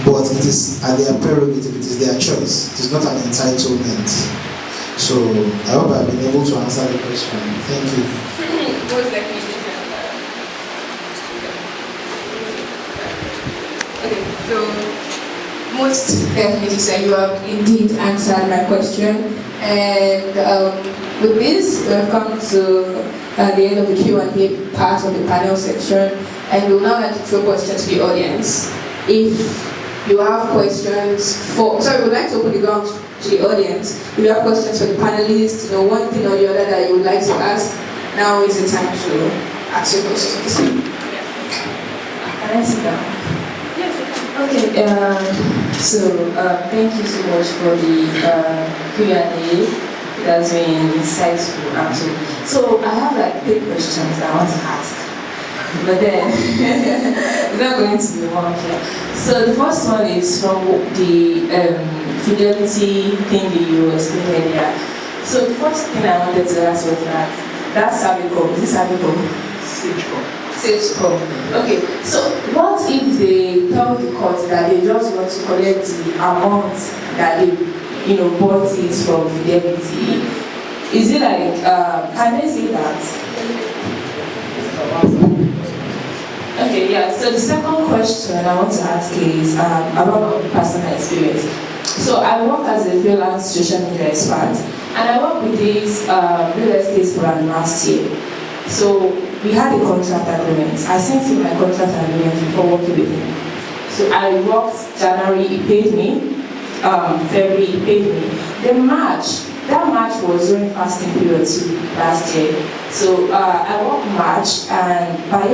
But it is at their prerogative, it is their choice. It is not an entitlement. So I hope I've been able to answer the question. Thank you. Most definitely. Okay, so most definitely, sir, you have indeed answered my question. And with this, we have come to the end of the Q&A part of the panel section, and we will now like to throw questions to the audience. If you have questions we'd like to open the ground to the audience. If you have questions for the panelists, one thing or the other that you would like to ask, now is the time to ask your questions. Can I sit down? Yes. Okay, thank you so much for the Q&A. It has been insightful, actually. So I have like 3 questions I want to ask. But then, it's not going to be one here. So the first one is from the fidelity thing that you explained earlier. So the first thing I wanted to ask was that Savico, is it Savico? Sagecom. Okay, so what if they tell the court that they just want to collect the amount that they bought it from fidelity? Is it like, can they say that? Okay, yeah. So the second question I want to ask is about personal experience. So I work as a freelance social media expert, and I worked with this real estate brand last year. So we had a contract agreement. I sent him my contract agreement before working with him. So I worked January, he paid me. February, he paid me. Then March, that March was during fasting period too last year. So I worked March, and by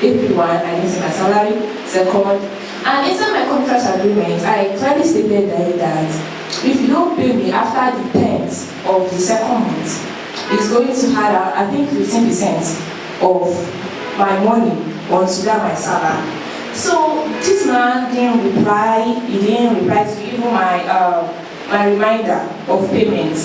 April 1, I didn't see my salary, second. And inside my contract agreement, I clearly stated that if you don't pay me after the 10th of the second month, it's going to add, I think, 15% of my money onto that my salary. So this man didn't reply, he didn't reply to even my reminder of payment,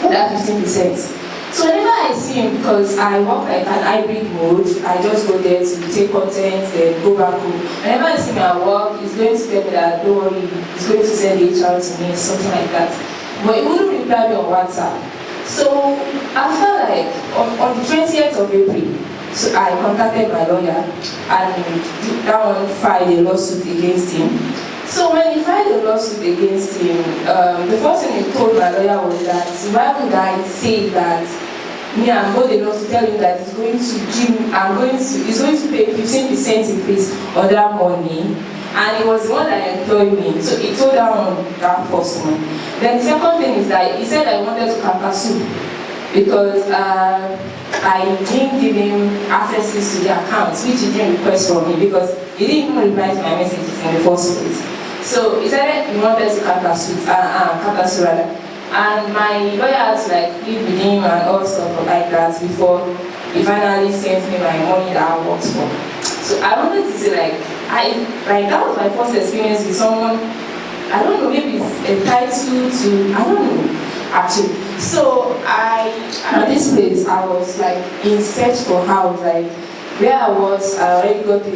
that 15%. So whenever I see him, because I work like an hybrid mode, I just go there to take content, then go back home. Whenever I see him at work, he's going to tell me that, don't worry, he's going to send HR to me, something like that. But he wouldn't reply me on WhatsApp. So after like on the 20th of April, so I contacted my lawyer and that one filed a lawsuit against him. So when he filed a lawsuit against him, the first thing he told my lawyer was that why would I say that me I'm bold enough to tell him that he's going to pay 15% increase on that money, and he was the one that employed me. So he told that first one. Then the second thing is that he said I wanted to counter sue because I didn't give him access to the accounts, which he didn't request from me because he didn't even reply to my messages in the first place. So he said he wanted to counter sue rather. And my lawyer had to like plead with him and all stuff like that before he finally sent me my money that I worked for. So I wanted to say that was my first experience with someone, I don't know, maybe it's entitled to, I don't know actually. So at this place I was like in search for house, like where I already got a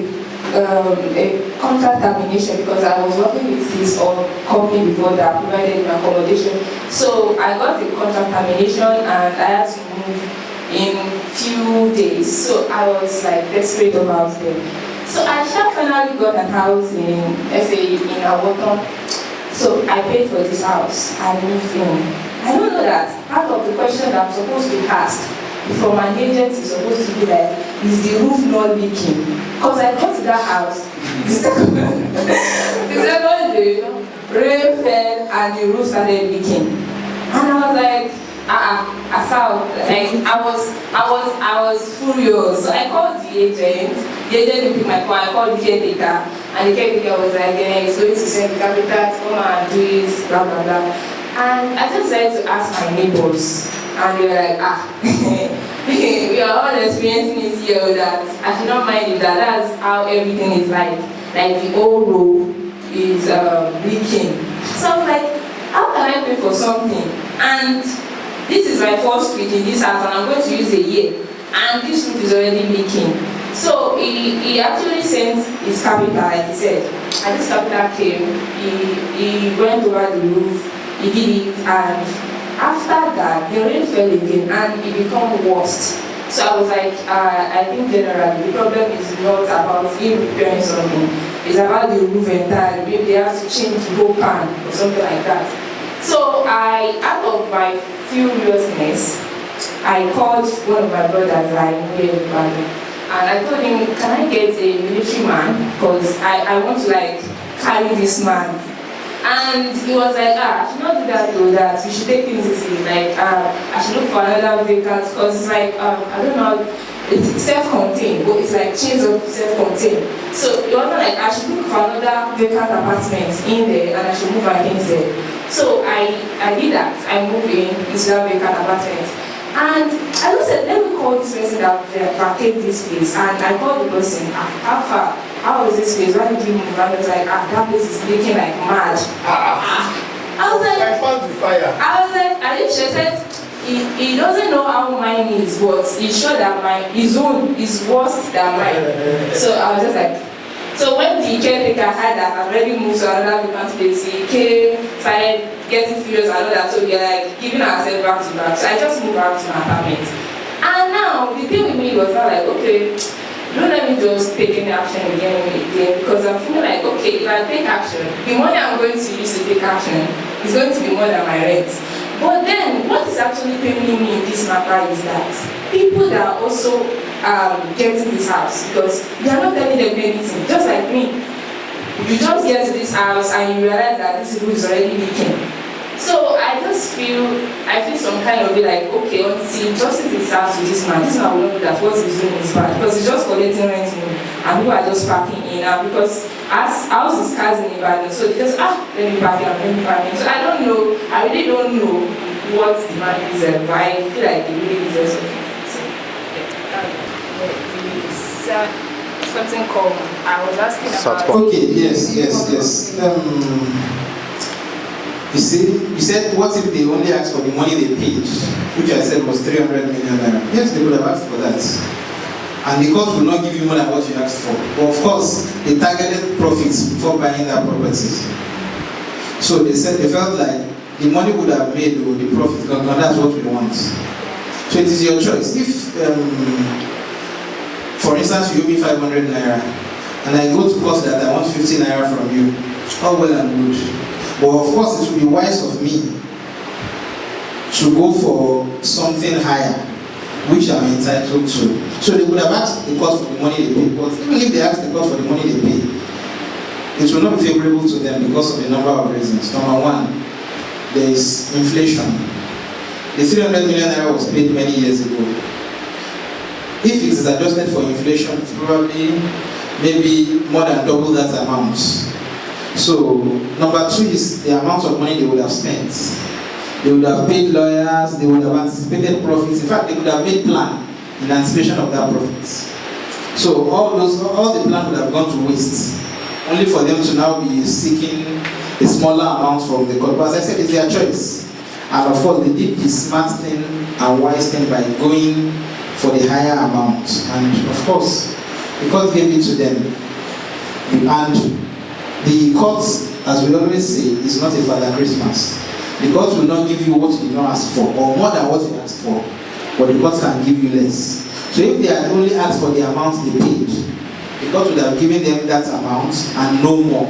contract termination because I was working with this company before that provided me accommodation. So I got the contract termination and I had to move in few days. So I was like desperate about them. So I finally got a house in in Awoton. So I paid for this house. I moved in. I don't know that part of the question that I'm supposed to ask from an agent is supposed to be like, is the roof not leaking? Because I got to that house, the second day, rain fell and the roof started leaking. And I was like, I was furious. So I called the agent didn't pick my call, I called the caretaker, and the caretaker was like, he's going to send the capital to come and do it, blah blah blah. And I just decided to ask my neighbors, and they were like, we are all experiencing it here that I should not mind if that's how everything is like the old roof is leaking. So I was like, how can I pay for something? And this is my first week in this house and I'm going to use a year, and this roof is already leaking. So he actually sent his capital, like he said, and this capital came, he went over the roof, he did it, and after that, the rain fell again and it became worse. So I was like, I think generally the problem is not about him repairing something, it's about the roof entirely. Maybe they have to change the whole pan or something like that. So out of my furiousness, I called one of my brothers I knew everybody. And I told him, can I get a military man? Because I want to like carry this man. And he was like, I should not do that though, that we should take things easy. Like, I should look for another vacant, because it's like, I don't know, it's self-contained, but it's like chains of self-contained. So it wasn't like I should look for another vacant apartment in there and I should move my things there. So I did that. I moved into that vacant apartment. And I just said, let me call this person that vacated this place. And I called the person, how far? How was this place? Why did you move? And I was like, that place is leaking like mad. I was like, I found the fire. I was like, are you sure? Said, he doesn't know how mine is, but he's sure that his own is worse than mine. So I was just like, so when the caretaker heard that I've already moved to another vacant place, he came, started getting furious and all that, so we're like giving ourselves back to back. So I just moved out to my apartment. And now the thing with me was not like, okay, don't let me just take any action again, because I'm feeling like, okay, if I take action, the money I'm going to use to take action is going to be more than my rent. But then, what is actually paining me in this matter is that people that are also getting this house, because they are not telling them anything, just like me. You just get to this house and you realize that this roof is already leaking. So I feel some kind of way like, okay, until justice is served to this man will know that what he's doing is bad, because he's just collecting rent and people are just parking in, and because house is cars in Ibadan, so they just let me park in. So I really don't know what the man is, but I feel like he really deserves something. So something called, I was asking about. Okay, yes. You said, what if they only asked for the money they paid, which I said was 300 million naira. Yes, they would have asked for that. And the court will not give you more than what you asked for. But of course, they targeted profits before buying that property. So they said they felt like the money would have made or the profit gone, that's what we want. So it is your choice. If, for instance, you owe me 500 naira, and I go to court that I want 50 naira from you, all well and good. But of course, it would be wise of me to go for something higher, which I'm entitled to. So they would have asked the court for the money they pay, but even if they ask the court for the money they pay, it will not be favorable to them because of a number of reasons. Number one, there is inflation. The 300 million naira was paid many years ago. If it is adjusted for inflation, it's probably maybe more than double that amount. So, number two is the amount of money they would have spent. They would have paid lawyers, they would have anticipated profits. In fact, they would have made plan in anticipation of that profit. So all the plan would have gone to waste, only for them to now be seeking a smaller amount from the court. But as I said, it's their choice. And of course, they did the smart thing and wise thing by going for the higher amount. And of course, the court gave it to them. And the court, as we always say, is not a Father Christmas. The court will not give you what you did not ask for, or more than what you asked for, but the court can give you less. So if they had only asked for the amount they paid, the court would have given them that amount and no more.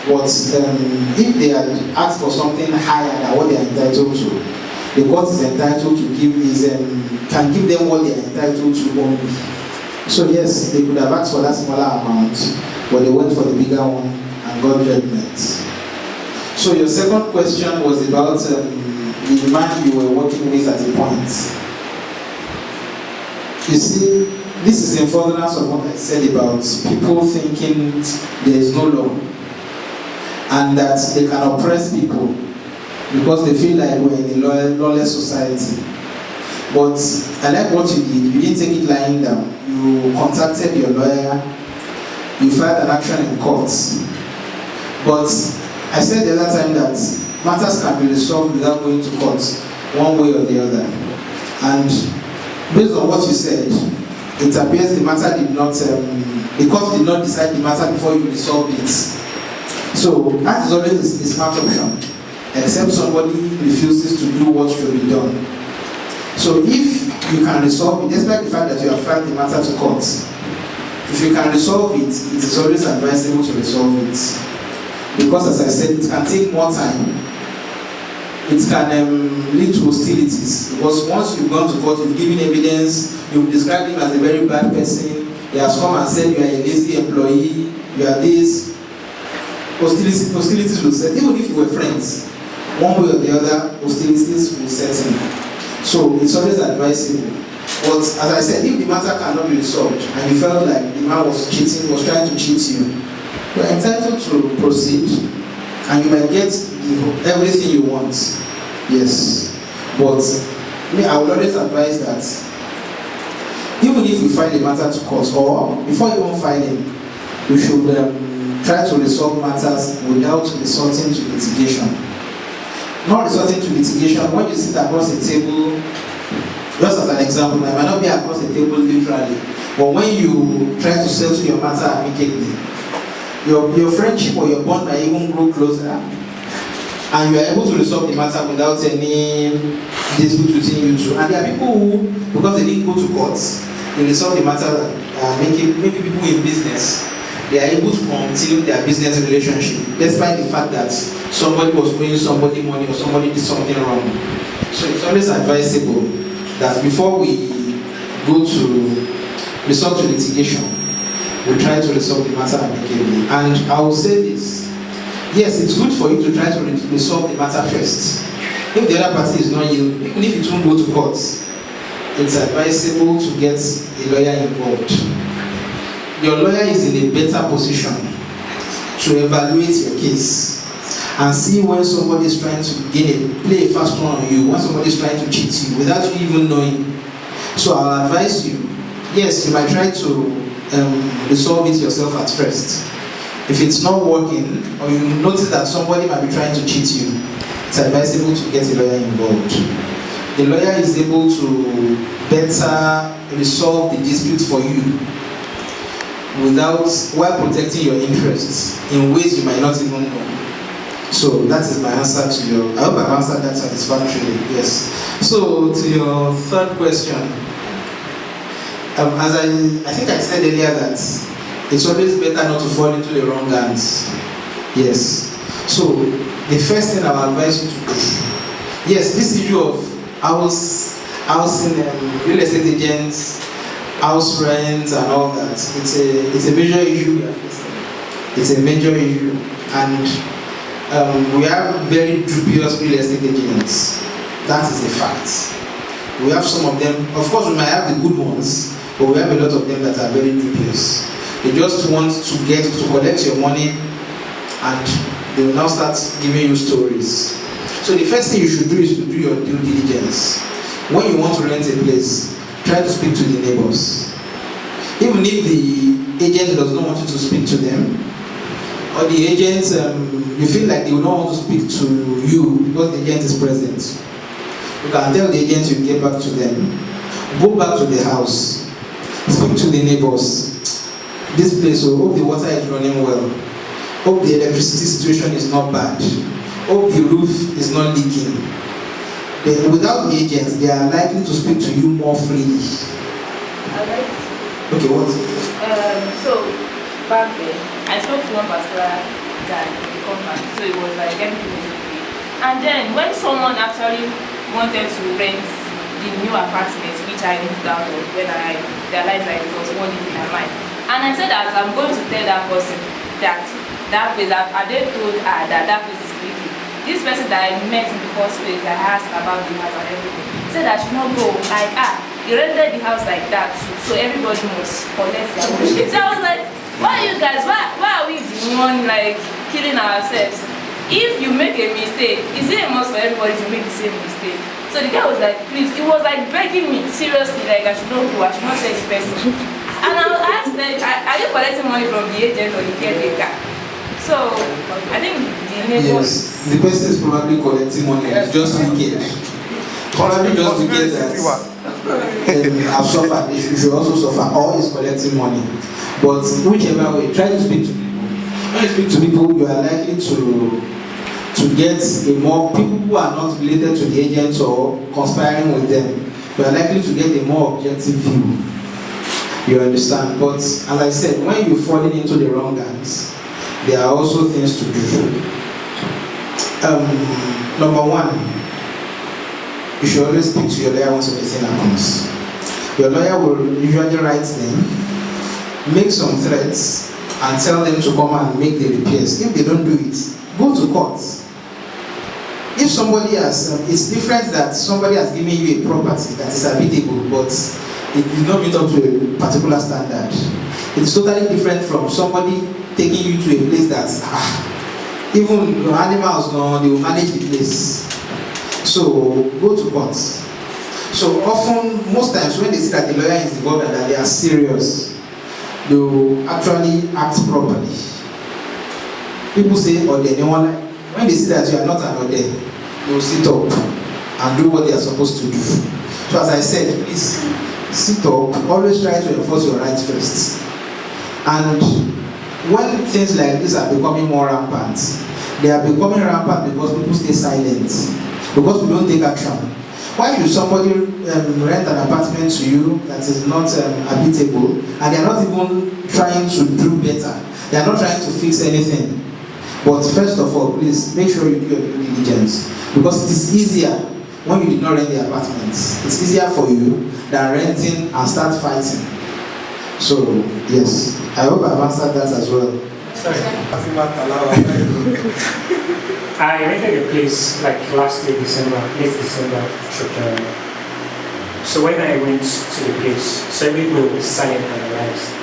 But if they had asked for something higher than what they are entitled to, the court is entitled to can give them what they are entitled to only. So yes, they could have asked for that smaller amount, but they went for the bigger one and got judgment. So your second question was about the man you were working with at the point. You see, this is in furtherance of what I said about people thinking there is no law and that they can oppress people because they feel like we're in a lawless society. But I like what you did. You didn't take it lying down. You contacted your lawyer. You filed an action in court. But I said the other time that matters can be resolved without going to court, one way or the other. And based on what you said, it appears the matter did not, the court did not decide the matter before you resolved it. So that is always a smart option, except somebody refuses to do what should be done. So if you can resolve it, despite the fact that you have filed the matter to court, if you can resolve it, it is always advisable to resolve it. Because as I said, it can take more time. It can lead to hostilities. Because once you've gone to court, you've given evidence, you've described him as a very bad person, he has come and said you are a lazy employee, you are this. Hostilities will set, even if you were friends, one way or the other, hostilities will set in. So it's always advisable. But as I said, if the matter cannot be resolved and you felt like the man was cheating, was trying to cheat you, you are entitled to proceed and you might get everything you want. Yes. But I would always advise that even if you file a matter to court, or before you even filing, you should try to resolve matters without resorting to litigation. Not resorting to litigation, when you sit across a table, just as an example, I might not be across a table literally, but when you try to settle your matter amicably, your friendship or your bond might even grow closer, and you are able to resolve the matter without any dispute between you two. And there are people who, because they didn't go to courts, they resolve the matter, maybe people in business, they are able to continue their business relationship, despite the fact that somebody was owing somebody money or somebody did something wrong. So it's always advisable that before we go to resort to litigation, we try to resolve the matter amicably. And I will say this, yes, it's good for you to try to resolve the matter first. If the other party is not yielding, even if it won't go to court, it's advisable to get a lawyer involved. Your lawyer is in a better position to evaluate your case and see when somebody is trying to play a fast one on you, when somebody is trying to cheat you without you even knowing. So I'll advise you, yes, you might try to resolve it yourself at first. If it's not working, or you notice that somebody might be trying to cheat you, it's advisable to get a lawyer involved. The lawyer is able to better resolve the dispute for you while protecting your interests in ways you might not even know. So that is my answer to your. I hope I've answered that satisfactorily. Yes. So to your third question, as I think I said earlier that it's always better not to fall into the wrong hands. Yes. So the first thing I will advise you to do. Yes, this issue of housing, real estate agents, house rents, and all that. It's a major issue we are facing. It's a major issue, and we have very dubious real estate agents. That is a fact. We have some of them. Of course, we might have the good ones, but we have a lot of them that are very dubious. They just want to collect your money, and they will now start giving you stories. So the first thing you should do is to do your due diligence. When you want to rent a place, try to speak to the neighbors. Even if the agent does not want you to speak to them, or the agent, you feel like they will not want to speak to you because the agent is present, you can tell the agent you get back to them. Go back to the house, speak to the neighbors. This place, so hope the water is running well. Hope the electricity situation is not bad. Hope the roof is not leaking. Without the agents, they are likely to speak to you more freely. Alright. Okay, what? So back then, I spoke to one particular guy in the company, so it was like everything was okay. And then when someone actually wanted to rent the new apartment, which I moved out of when I realized that it was one in my mind, and I said that I'm going to tell that person that place, that they told her that place is leaking. This person that I met in the first place, I asked about the house and everything, said I should not go. Like, you rented the house like that too, so everybody must collect their own shit. So I was like, why you guys, why are we the one like killing ourselves? If you make a mistake, is it a must for everybody to make the same mistake? So the guy was like, please, he was like begging me seriously, like I should not go, I should not tell the person. And I asked them, are you collecting money from the agent or the caretaker? So I think the neighbors. Yes, the person is probably collecting money. It's just wicked. Probably just wicked that I've suffered. You should also suffer. Or is collecting money. But whichever way, try to speak to people. When you speak to people, you are likely to get a more people who are not related to the agents or conspiring with them. You are likely to get a more objective view. You understand? But as I said, when you're falling into the wrong hands, there are also things to do. Number one, you should always speak to your lawyer once anything happens. Your lawyer will usually write them, make some threats, and tell them to come and make the repairs. If they don't do it, go to court. If somebody has, it's different that somebody has given you a property that is habitable, but it did not meet up to a particular standard. It's totally different from somebody taking you to a place that's even your animals, they will manage the place. So go to court. So often, most times when they see that the lawyer is involved and that they are serious, they will actually act properly. People say, when they see that you are not an Ode, they will sit up and do what they are supposed to do. So as I said, please sit up, always try to enforce your rights first. And when things like this are becoming more rampant, they are becoming rampant because people stay silent, because we don't take action. Why should somebody rent an apartment to you that is not habitable, and they are not even trying to do better? They are not trying to fix anything. But first of all, please make sure you do your due diligence, because it is easier when you did not rent the apartment. It's easier for you than renting and start fighting. So yes, I hope I've answered that as well. Sorry. I rented a place like last year, late December. So when I went to the place, so everybody was silent and relaxed.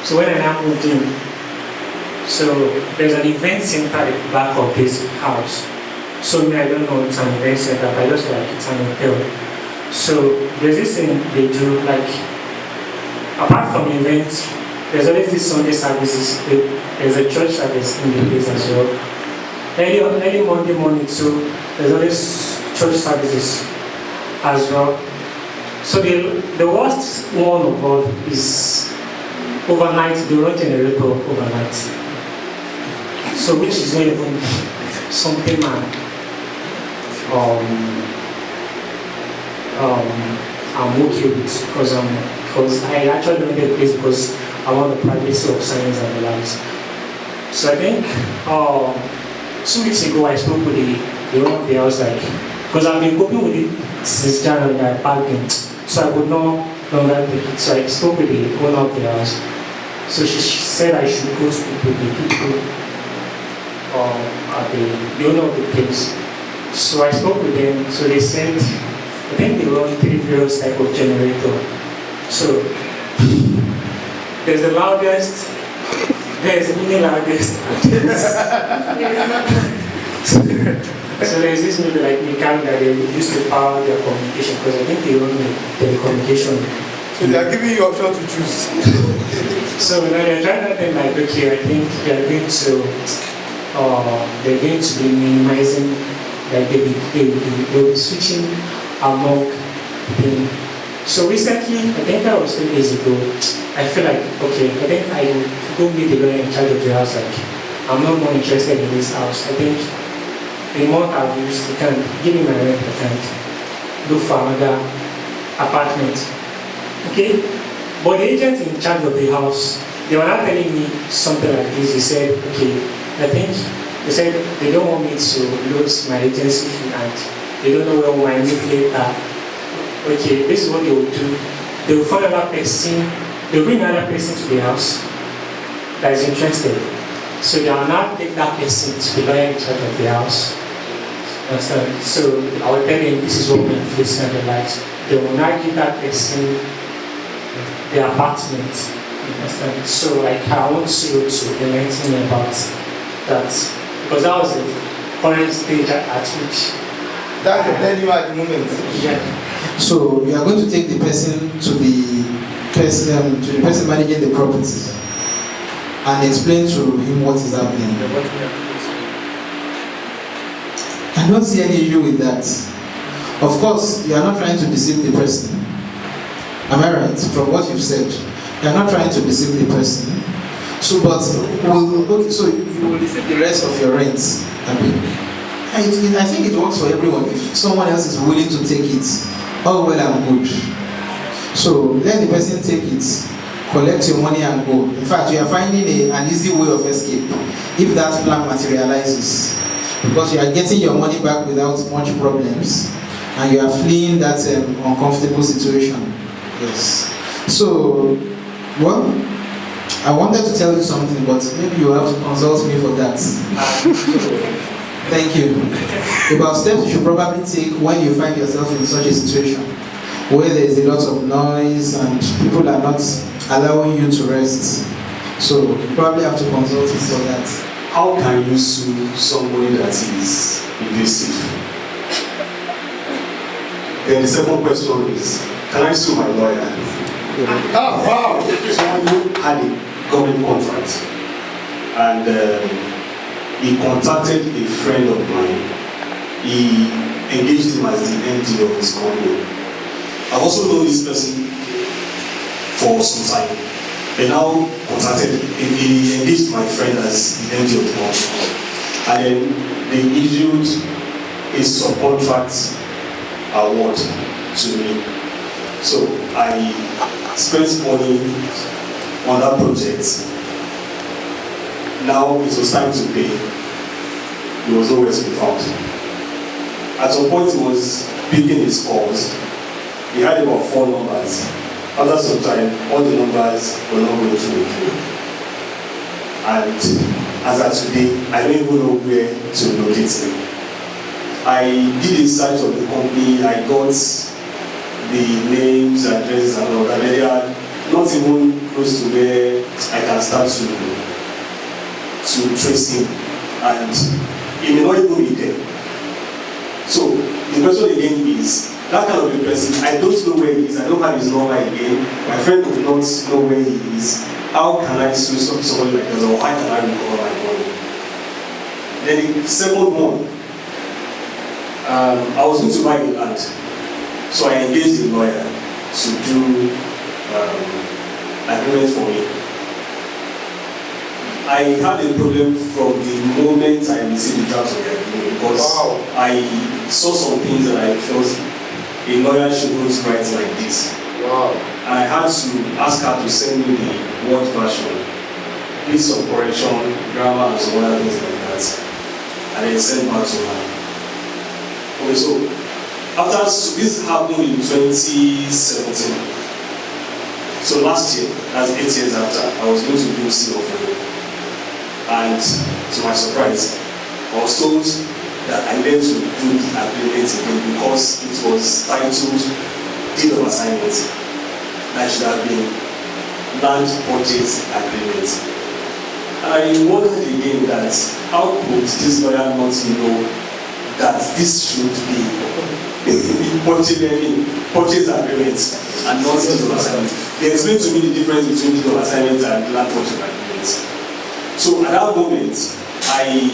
So when I now moved in, so there's an event center at the back of this house. So I don't know it's an event center, but I just like it's an hotel. So there's this thing they do, like apart from events, there's always this Sunday services. There's a church service in the place as well. Early Monday morning, so there's always church services as well. So the worst one of all is overnight. They run generator overnight. So which is not even something I'm okay with, because I actually went the place because I want the privacy of science and the lives. So I think 2 weeks ago I spoke with the owner of the house, like, because I've been coping with it since January. I packed in, so I could no longer take it. So I spoke with the owner of the house. So she said I should go speak with the people at the owner of the place. So I spoke with them. So they said, I think they run 3 various type of generator. So there's the loudest, there's the mini loudest. So there's this maybe like mechanic that they use to power their communication, because I think they run the telecommunication. So they are giving you option to choose. So now they're trying to think like, okay, I think they're going to be minimizing, like they'll be switching among them. So recently, I think that was 3 days ago, I feel like, okay, I think I will go meet the lawyer in charge of the house. Like, I'm not more interested in this house. I think the month I've used, you can give me my rent, I can't look for another apartment. Okay? But the agent in charge of the house, they were not telling me something like this. They said, okay, they said they don't want me to lose my agency fee and they don't know where my new later. Okay, this is what they will do. They will find another person, they will bring another person to the house that is interested. So they will not take that person to the lawyer in charge of the house. Understand? So I will tell them this is what we're facing in the light. They will not give that person the apartment. Understand? So like I want you to enlighten me about that. Because that was the current stage at which That's the venue at the moment. yeah. So you are going to take the person to the person managing the property and explain to him what is happening. I don't see any issue with that. Of course, you are not trying to deceive the person. Am I right? From what you've said, you are not trying to deceive the person. So, but so you will deceive the rest of your rents. I think it works for everyone. If someone else is willing to take it, all well and good. So let the person take it, collect your money and go. In fact, you are finding an easy way of escape if that plan materializes, because you are getting your money back without much problems, and you are fleeing that uncomfortable situation. Yes. So, well, I wanted to tell you something, but maybe you have to consult me for that. Thank you. About steps you should probably take when you find yourself in such a situation where there is a lot of noise and people are not allowing you to rest. So you probably have to consult me for that. How can you sue somebody that is invasive? Then the second question is, can I sue my lawyer? Oh, wow. Someone who had a government contract and he contacted a friend of mine. He engaged him as the MD of his company. I've also known this person for some time. They now contacted, he engaged my friend as the MD of the company. And then they issued a subcontract award to me. So I spent money on that project. Now it was time to pay. He was nowhere to be found. At some point he was picking his calls. He had about 4 numbers. After some time, all the numbers were not going through. And as of today, I don't even know where to locate him. I did a search of the company. I got the names, addresses, and all that. They are not even close to where I can start to trace him, and he may not even be there. So the question again is, that kind of a person, I don't know where he is, I don't have his number again, my friend would not know where he is. How can I sue somebody like that, or how can I recover my money? Then the second one, I was going to buy the land, so I engaged a lawyer to do agreement for me. I had a problem from the moment I received the draft of the agreement because I saw some things that I felt a lawyer shouldn't write like this. Wow. And I had to ask her to send me the Word version, bits of correction, grammar, and some other things like that, and then send back to her. Okay, so after this happened in 2017. So last year, that's 8 years after, I was going to do seal of it. And to my surprise, I was told that I needed to do the agreement again because it was titled Deed of Assignment. That should have been Land Purchase Agreement. And I wondered again that how could this lawyer not know that this should be purchase agreement and not deed of assignment. They explained to me the difference between deed of assignment and land purchase agreement. So at that moment, I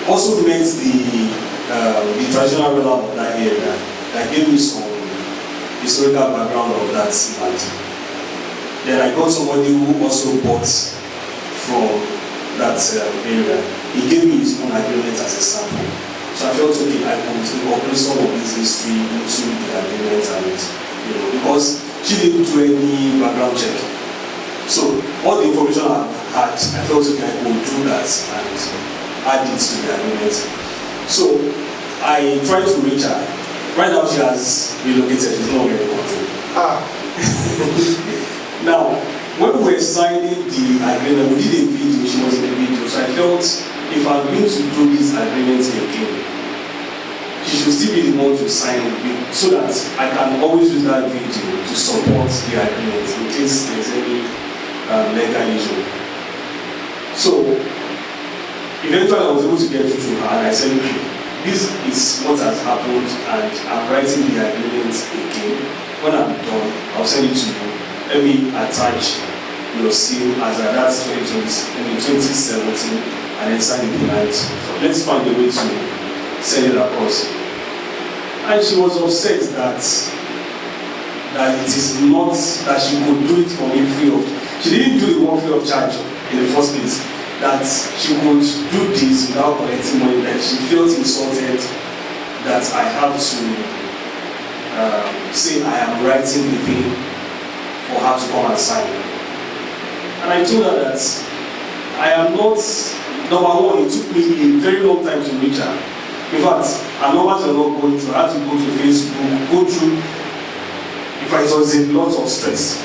also met the traditional ruler of that area that gave me some historical background of that land. Then I got somebody who also bought from that area. He gave me his own agreement as a sample. So I felt okay, I could incorporate some of this history into the agreement and because she didn't do any background check. So all the information I had, I felt okay, I could do that and add it to the agreement. So I tried to reach her. Right now she has relocated, she's not in the country. Now, when we were signing the agreement, we did a video, she was in the video, so I felt if I'm going to do this agreement again, she should still be the one to sign it so that I can always use that video to support the agreement in case there's any legal issue. So, eventually I was able to get through to her and I said, okay, this is what has happened and I'm writing the agreement again. When I'm done, I'll send it to you. Let me attach your seal as at that 2017 and then sign the payment. Let's find a way to send it across. And she was upset that it is not that she could do it for me free of. She didn't do the one free of charge in the first place. That she could do this without collecting money. That she felt insulted that I have to say I am writing the thing for her to come and sign. And I told her that I am not. Number one, it took me a very long time to reach her. In fact, her numbers are not going through. I had to go to Facebook, go through. In fact, it was a lot of stress.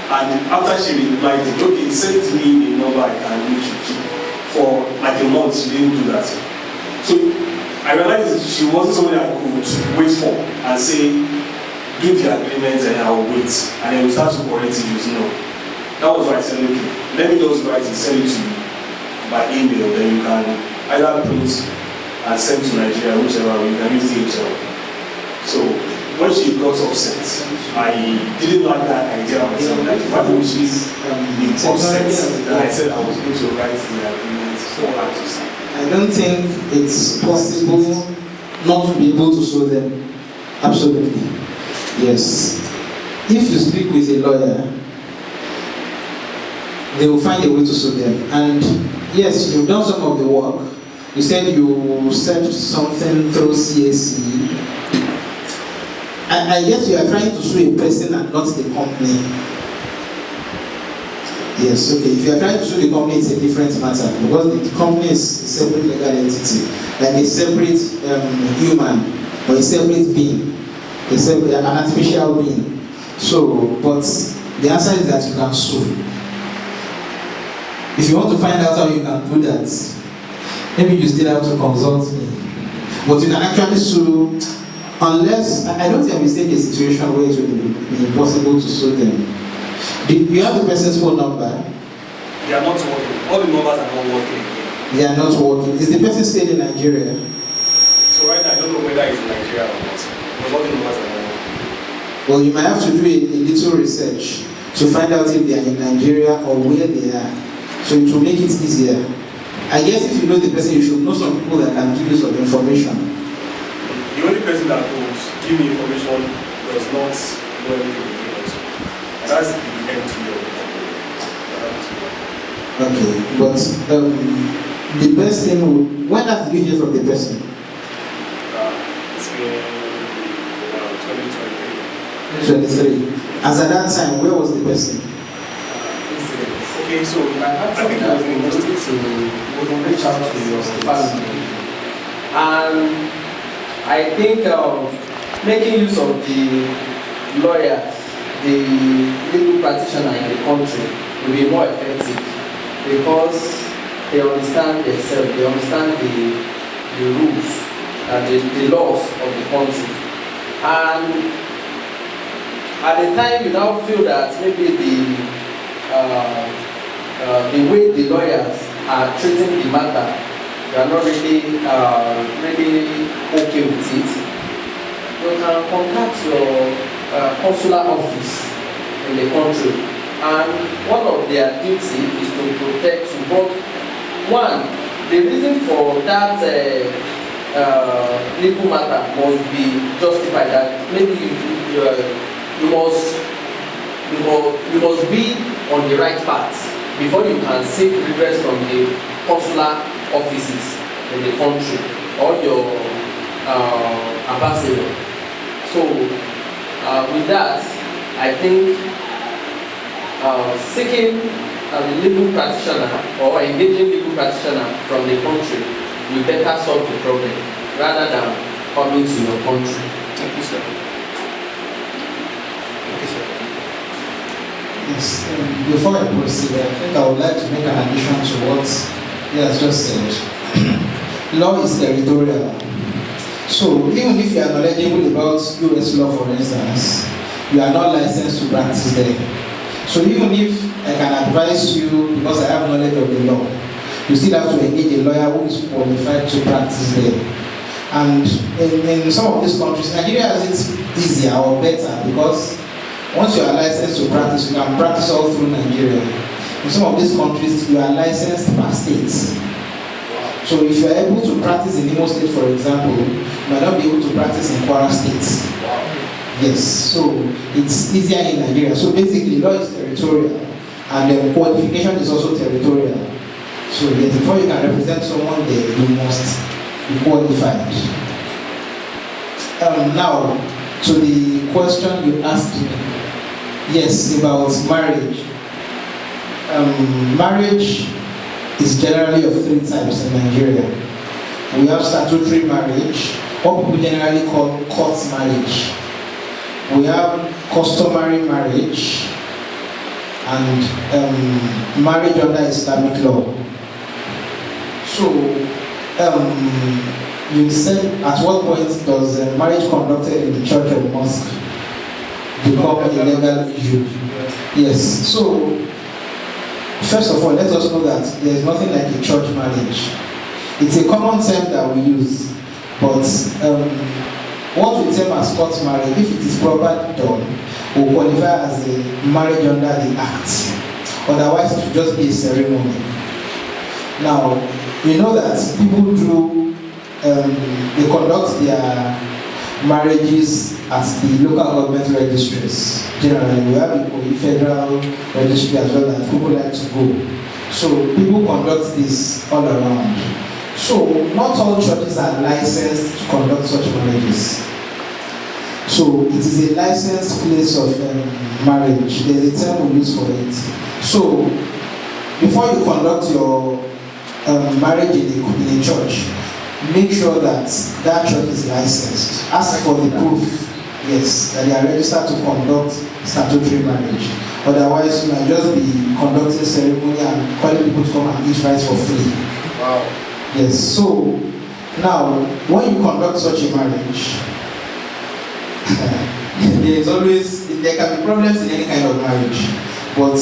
And after she replied, okay, send me a number I can reach you. For like a month, she didn't do that. So I realized she wasn't somebody I could wait for and say, do the agreement and I'll wait. And then we start to correct it. That was why I said, okay, let me just write it, send it to you by email, then you can either print and send to Nigeria, whichever way, you can use DHL. So when she got upset, I didn't like that idea myself. Like, why would she be upset? And I said I was going to write the agreement for her to sign. I don't think it's possible not to be able to sue them. Absolutely. Yes. If you speak with a lawyer, they will find a way to sue them. And yes, you've done some of the work. You said you searched something through CAC. I guess you are trying to sue a person and not the company. Yes, okay. If you are trying to sue the company, it's a different matter because the company is a separate legal entity, like a separate human or a separate being, an artificial being. So, but the answer is that you can sue. If you want to find out how you can do that, maybe you still have to consult me. But you can actually sue, unless, I don't think I will say a situation where it will be impossible to sue them. Do you have the person's phone number? They are not working. All the numbers are not working again. They are not working. Is the person still in Nigeria? So right now, I don't know whether it's in Nigeria or not. But all the numbers are not working. Well, you might have to do a little research to find out if they are in Nigeria or where they are. So it will make it easier. I guess if you know the person, you should know some people that can give you some information. The only person that could give me information does not know anything about it. And that's the end to your. Okay, but the best thing, when did you hear from the person? It's been 2023. 23. As at that time, where was the person? Okay, so I think it was in university to reach out to your family. And I think making use of the lawyers, the legal practitioner in the country will be more effective because they understand themselves, they understand the rules and the laws of the country. And at the time you now feel that maybe the way the lawyers are treating the matter, you are not really okay with it, you can contact your consular office in the country, and one of their duty is to protect you. But one, the reason for that legal matter must be justified, that maybe you must be on the right path before you can seek redress from the consular offices in the country or your ambassador. So with that, I think seeking a legal practitioner or engaging legal practitioner from the country will better solve the problem rather than coming to your country. Thank you, sir. Yes, before I proceed, I think I would like to make an addition to what he has just said. Law is territorial. So even if you are knowledgeable about US law, for instance, you are not licensed to practice there. So even if I can advise you because I have knowledge of the law, you still have to engage a lawyer who is qualified to practice there. And in some of these countries, Nigeria has it easier or better because once you are licensed to practice, you can practice all through Nigeria. In some of these countries, you are licensed per state. So if you are able to practice in Imo State, for example, you might not be able to practice in Kwara State. Yes, so it's easier in Nigeria. So basically, law is territorial, and the qualification is also territorial. So yes, before you can represent someone there, you must be qualified. Now, to the question you asked me, yes, about marriage. Marriage is generally of three types in Nigeria. We have statutory marriage, what people generally call court marriage. We have customary marriage and marriage under Islamic law. So, you said at what point does marriage conducted in the church or mosque become a legal issue? Yes. So, first of all, let us know that there is nothing like a church marriage. It's a common term that we use, but what we term as court marriage, if it is properly done, will qualify as a marriage under the Act. Otherwise, it will just be a ceremony. Now, we know that people do, they conduct their marriages at the local government registries. Generally, we have a federal registry as well that people like to go. So people conduct this all around. So not all churches are licensed to conduct such marriages. So it is a licensed place of marriage. There's a term we use for it. So before you conduct your marriage in a church, make sure that that church is licensed. Ask for the proof, yes, that they are registered to conduct statutory marriage. Otherwise, you might just be conducting a ceremony and calling people to come and eat rice for free. Wow. Yes, so now, when you conduct such a marriage, there can be problems in any kind of marriage. But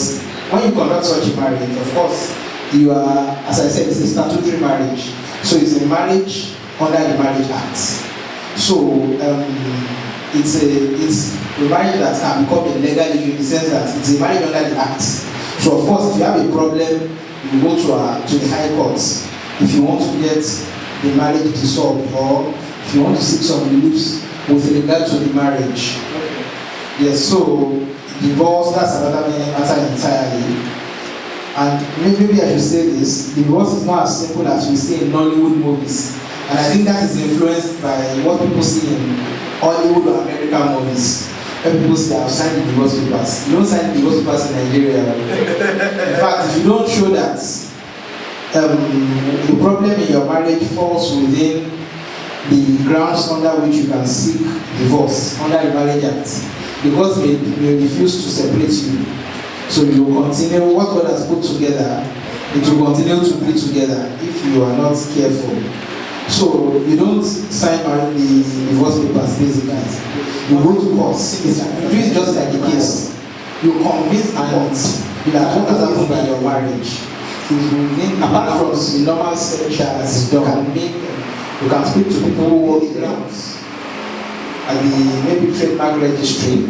when you conduct such a marriage, of course, you are, as I said, it's a statutory marriage. So it's a marriage under the Marriage Act. So it's a marriage that can become a legal issue in the sense that it's a marriage under the Act. So of course, if you have a problem, you go to the High Courts. If you want to get the marriage dissolved, or if you want to seek some reliefs with regard to the marriage. Yes, so divorce, that's another matter entirely. And maybe I should say this, divorce is not as simple as we see in Nollywood movies. And I think that is influenced by what people see in Hollywood or American movies. When people say, I've signed the divorce papers. You don't sign the divorce papers in Nigeria. In fact, if you don't show that the problem in your marriage falls within the grounds under which you can seek divorce, under the Marriage Act, because they refuse to separate you. So you will continue, what God has put together, it will continue to be together if you are not careful. So you don't sign the divorce papers basically. You go to court. You do it just like a case. You convince the court that what has happened in your marriage is within, apart from the normal search that you can speak to people who work the grounds at the maybe trademark registry.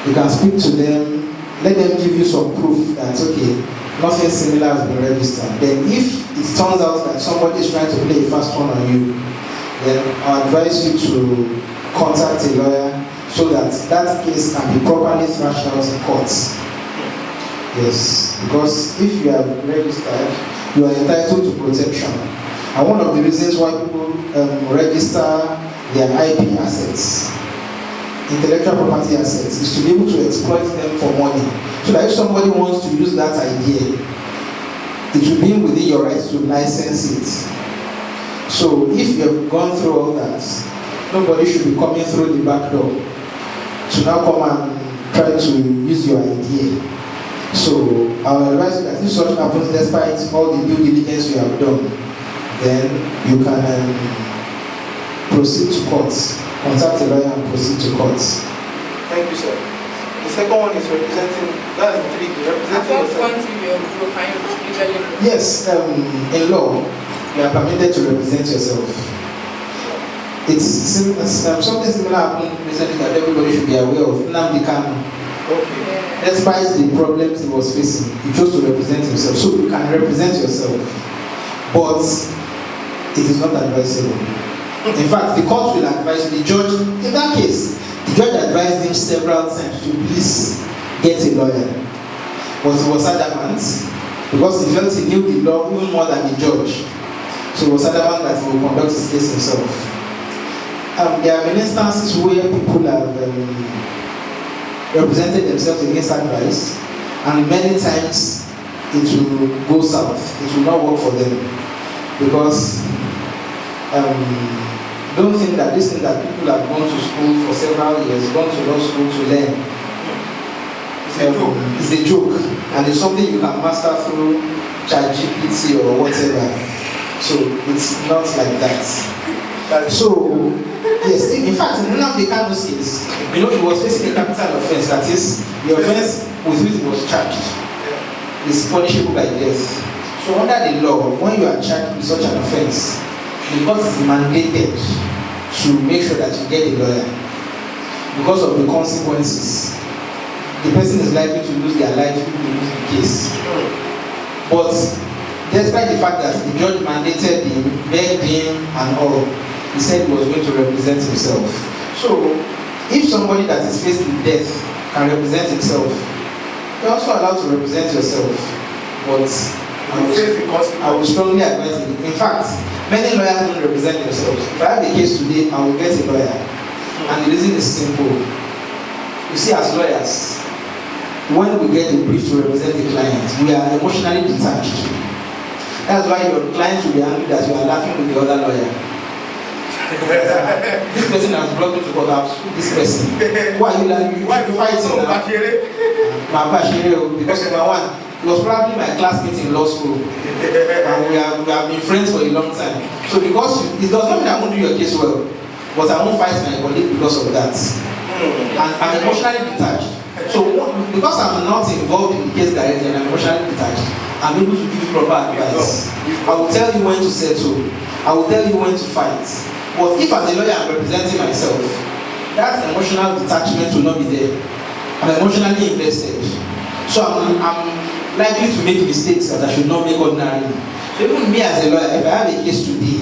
You can speak to them. Let them give you some proof that, okay, nothing similar has been registered. Then if it turns out that somebody is trying to play a fast one on you, then I advise you to contact a lawyer so that that case can be properly thrashed out in courts. Yes, because if you are registered, you are entitled to protection. And one of the reasons why people register their IP assets, intellectual property assets, is to be able to exploit them for money. So that if somebody wants to use that idea, it will be within your rights to license it. So if you have gone through all that, nobody should be coming through the back door to now come and try to use your idea. So I would advise you that if such happens, despite all the due diligence you have done, then you can proceed to court. Contact a lawyer and proceed to court. Thank you, sir. The second one is representing, that's the three, representing yourself. Yes, in law, you are permitted to represent yourself. It's something similar happened recently that everybody should be aware of. Nnamdi Kanu. Okay. Despite the problems he was facing, he chose to represent himself. So you can represent yourself, but it is not advisable. In fact, the court will advise the judge, in that case, the judge advised him several times to please get a lawyer. But he was adamant, because he felt he knew the law even more than the judge. So he was adamant that he will conduct his case himself. There have been instances where people have represented themselves against advice, and many times it will go south. It will not work for them, because don't think that this thing that people have gone to school for several years, gone to law school to learn, it's a joke, and it's something you can master through ChatGPT or whatever. So it's not like that. So yes, in fact, in Nnamdi Kanu's case, he was facing a capital offense. That is, the offense with which he was charged is punishable by death. So under the law, when you are charged with such an offense, the court is mandated to make sure that you get a lawyer, because of the consequences. The person is likely to lose their life if they lose the case. But despite the fact that the judge mandated him, begged him and all, he said he was going to represent himself. So if somebody that is faced with death can represent himself, you're also allowed to represent yourself. But I would strongly advise it. In fact, many lawyers don't represent themselves. If I have a case today, I will get a lawyer. And the reason is simple. You see, as lawyers, when we get a brief to represent a client, we are emotionally detached. That's why your client will be angry that you are laughing with the other lawyer. This person has brought me to court. I've sued this person. Why are you laughing? Why are you fighting now? Because number one, he was probably my classmate in law school, and we have been friends for a long time. So because it does not mean I won't do your case well, but I won't fight my colleague because of that. And I'm emotionally detached. So because I'm not involved in the case directly and I'm emotionally detached, I'm able to give you proper advice. I will tell you when to settle. I will tell you when to fight. But if as a lawyer I'm representing myself, that emotional detachment will not be there. I'm emotionally invested. So I'm likely to make mistakes that I should not make ordinarily. So even me as a lawyer, if I have a case today,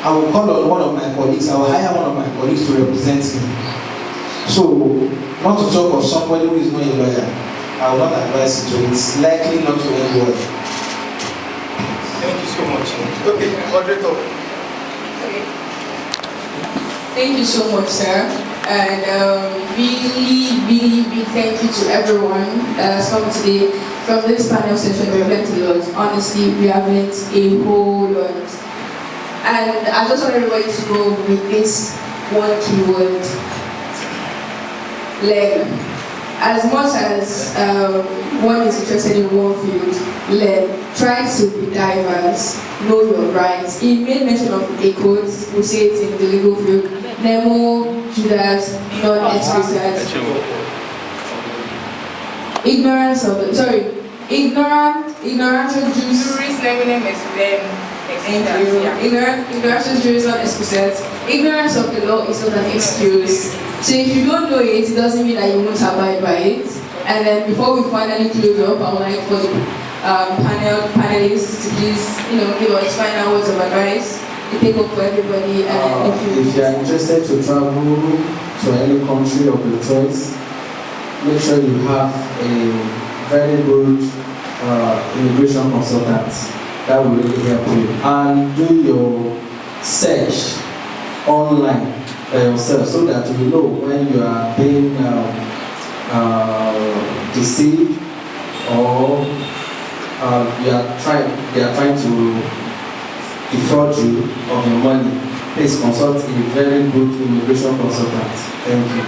I will call on one of my colleagues, I will hire one of my colleagues to represent me. So, not to talk of somebody who is not a lawyer. I will not advise it to. It's likely not to end well. Thank you so much. Okay, moderator. Thank you so much, sir. And really big thank you to everyone that has come today. From this panel session, we've learned a lot. Honestly, we have learned a whole lot. And I just want everybody to go with this one keyword: learn. As much as one is interested in one field, learn. Try to be diverse. Know your rights. He made mention of a quote. We say it in the legal field: Nemo Judas non expressat. Ignorance of the ignorance of Jews. Juris neminem excludem. Ignorance of Jews non expressat. Ignorance of the law is not an excuse. So if you don't know it, it doesn't mean that you won't abide by it. And then before we finally close up, I would like for the panelists to please, give us final words of advice to take up for everybody. And if you are interested to travel to any country of your choice, make sure you have a very good immigration consultant. That will really help you. And do your search online yourself, so that you know when you are being deceived, or they are trying to defraud you of your money. Please consult a very good immigration consultant. Thank you.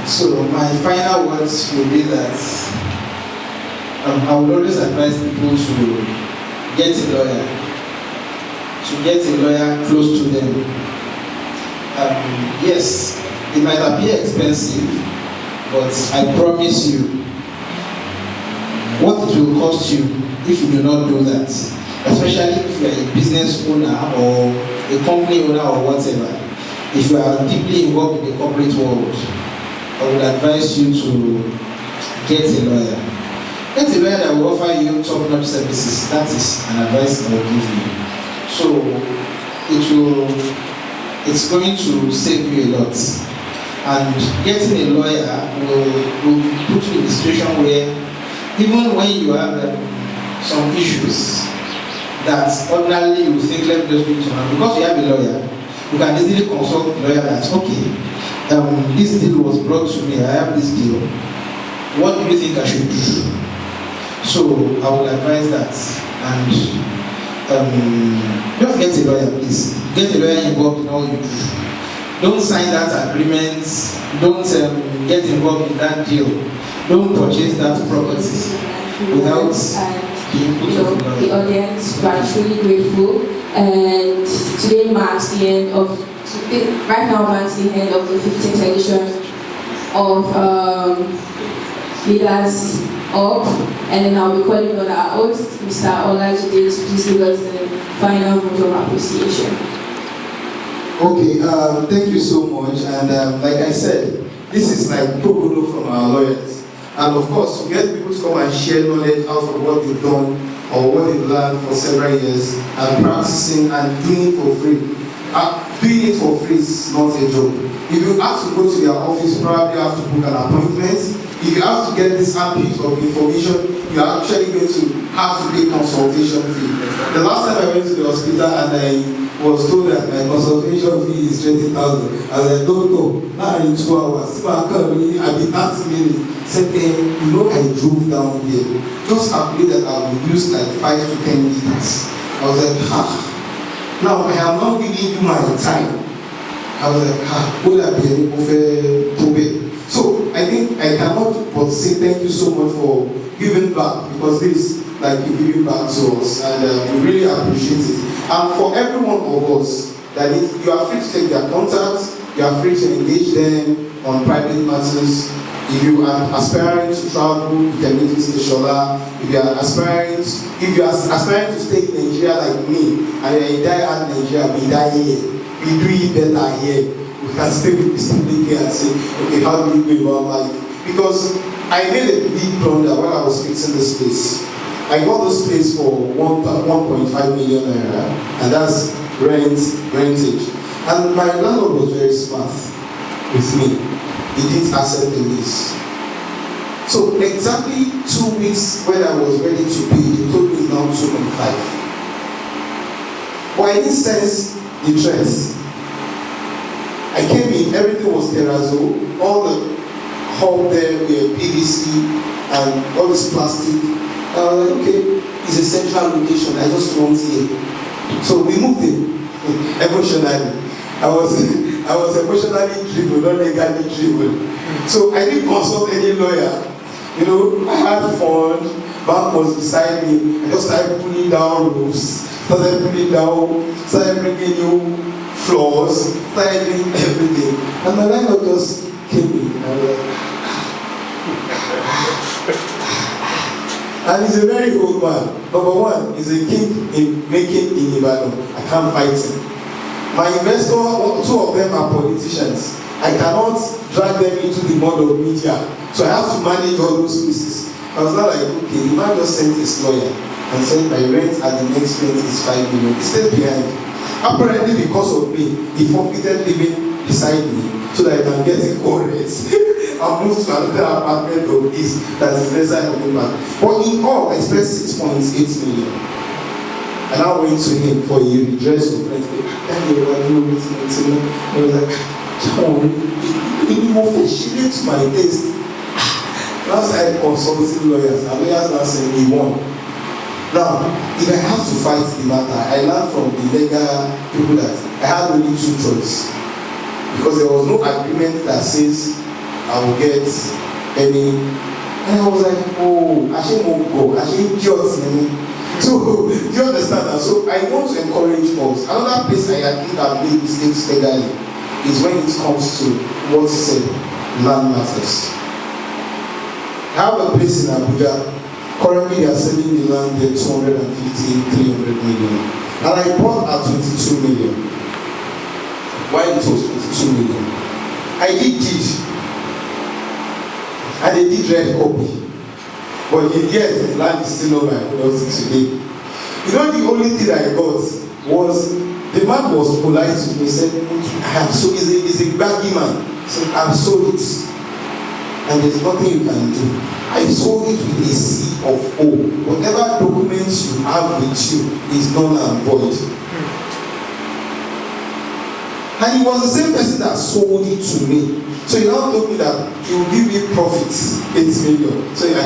So my final words will be that I would always advise people to get a lawyer. To get a lawyer close to them. Yes, it might appear expensive, but I promise you, what it will cost you if you do not do that, especially if you are a business owner or a company owner or whatever, if you are deeply involved in the corporate world, I would advise you to get a lawyer. Get a lawyer that will offer you top-notch services. That is an advice I will give you. So it's going to save you a lot. And getting a lawyer will put you in a situation where even when you have some issues that ordinarily you think, let me just go to him, because you have a lawyer, you can easily consult the lawyer that, okay, this deal was brought to me, I have this deal. What do you think I should do? So I would advise that. And don't get a lawyer, please. Get a lawyer involved in all you do. Don't sign that agreement. Don't get involved in that deal. Don't purchase that property without the input of the audience. We are truly grateful. And today marks the end of, right now marks the end of the 15th edition of Leaders Up. And then I'll be calling on our host, Mr. Olajide, to please give us the final vote of appreciation. Okay, thank you so much. And like I said, this is like pro bono from our lawyers. And of course, to get people to come and share knowledge out of what they've done or what they've learned for several years and practicing and doing it for free. Doing it for free is not a joke. If you have to go to their office, you probably have to book an appointment. If you have to get this piece of information, you are actually going to have to pay consultation fee. The last time I went to the hospital and I was told that my consultation fee is 20,000. I was like, don't go. Now in 2 hours. I'll be 30 minutes. Said, I drove down here. Just calculate that I will use like 5 to 10 minutes. I was like, now I am not giving you my time. I was like, would I be able to pay? So I think I cannot but say thank you so much for giving back, because this, like, you giving back to us, and we really appreciate it. And for every one of us, that you are free to take their contacts, you are free to engage them on private matters. If you are aspiring to travel, you can meet Mr. Shola. If you are aspiring to stay in Nigeria like me, and you die at Nigeria, we die here. We do it better here. We can stay with Mr. Blake and say, okay, how do we go about life? Because I made a big blunder when I was fixing this place. I got this place for 1.5 million naira, and that's rentage. And my landlord was very smart with me. he didn't accept the lease. So exactly 2 weeks when I was ready to pay, he told me now 2.5. But I didn't sense the trends. I came in, everything was terrazzo, all the hall there were PVC and all this plastic. I was like, okay, it's a central location, I just want here. So we moved in emotionally. I was emotionally driven, not legally driven. So I didn't consult any lawyer. You know, I had fun, bank was beside me, I just started pulling down roofs, started bringing new floors, started doing everything. And my landlord just came in. And he's a very old man. Number one, he's a king in making in Ibadan. I can't fight him. My investor, 2 of them are politicians. I cannot drag them into the mud of media. So I have to manage all those pieces. I was not like, okay, the man just sent his lawyer and said my rent at the next rent is 5 million. He stayed behind. Apparently because of me, he forfeited living beside me so that I can get a correct. I moved to another apartment of his that is lesser helping back. But in all, I spent 6.8 million. And I went to him for a redress of rent. I was like, you more fascinated to my taste. Last I consulted lawyers, and lawyers now said he won. Now, if I have to fight the matter, I learned from the legal people that I had only 2 choices. Because there was no agreement that says I will get any. And I was like, oh, I should go, I should just. So, do you understand that? So, I want to encourage us. Another place I think I've made mistakes legally is when it comes to what is said, land matters. I have a place in Abuja. Currently, they are selling the land at 250, 300 million. And I bought at 22 million. Why it was 22 million? I did deed. And they did red copy. But yet, the land is still not my property today. You know, the only thing I got was the man was polite to me. He said, I have sold it. He's a baggy man. He said, I've sold it. And there's nothing you can do. I sold it with a C of O. Whatever documents you have with you is null and void. And he was the same person that sold it to me. So he now told me that he will give me profits, 8 million. So I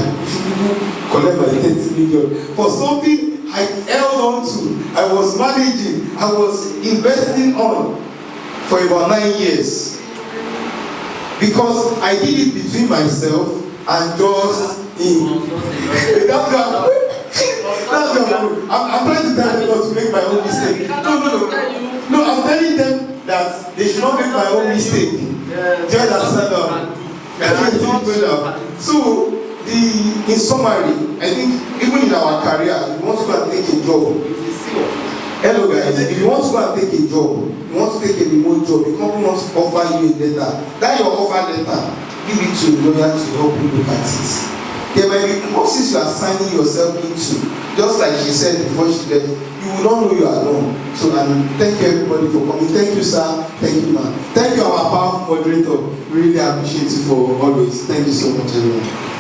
collect my 30 million for something I held on to. I was managing, I was investing on for about 9 years. Because I did it between myself and just him. I'm trying to tell them not to make my own mistake. No, I'm telling them that they should not make my own mistake. Do you understand? So, in summary, I think even in our career, if you want to go and take a job, hello guys, if you want to go and take a job, you want to take a remote job, the company wants to offer you a letter. That your offer letter, give it to a lawyer to help you look at it. There might be courses you are signing yourself into, just like she said before she left, you will not know you are alone. So, and thank you everybody for coming. Thank you, sir. Thank you, ma'am. Thank you, our powerful moderator. Really appreciate you for always. Thank you so much, everyone.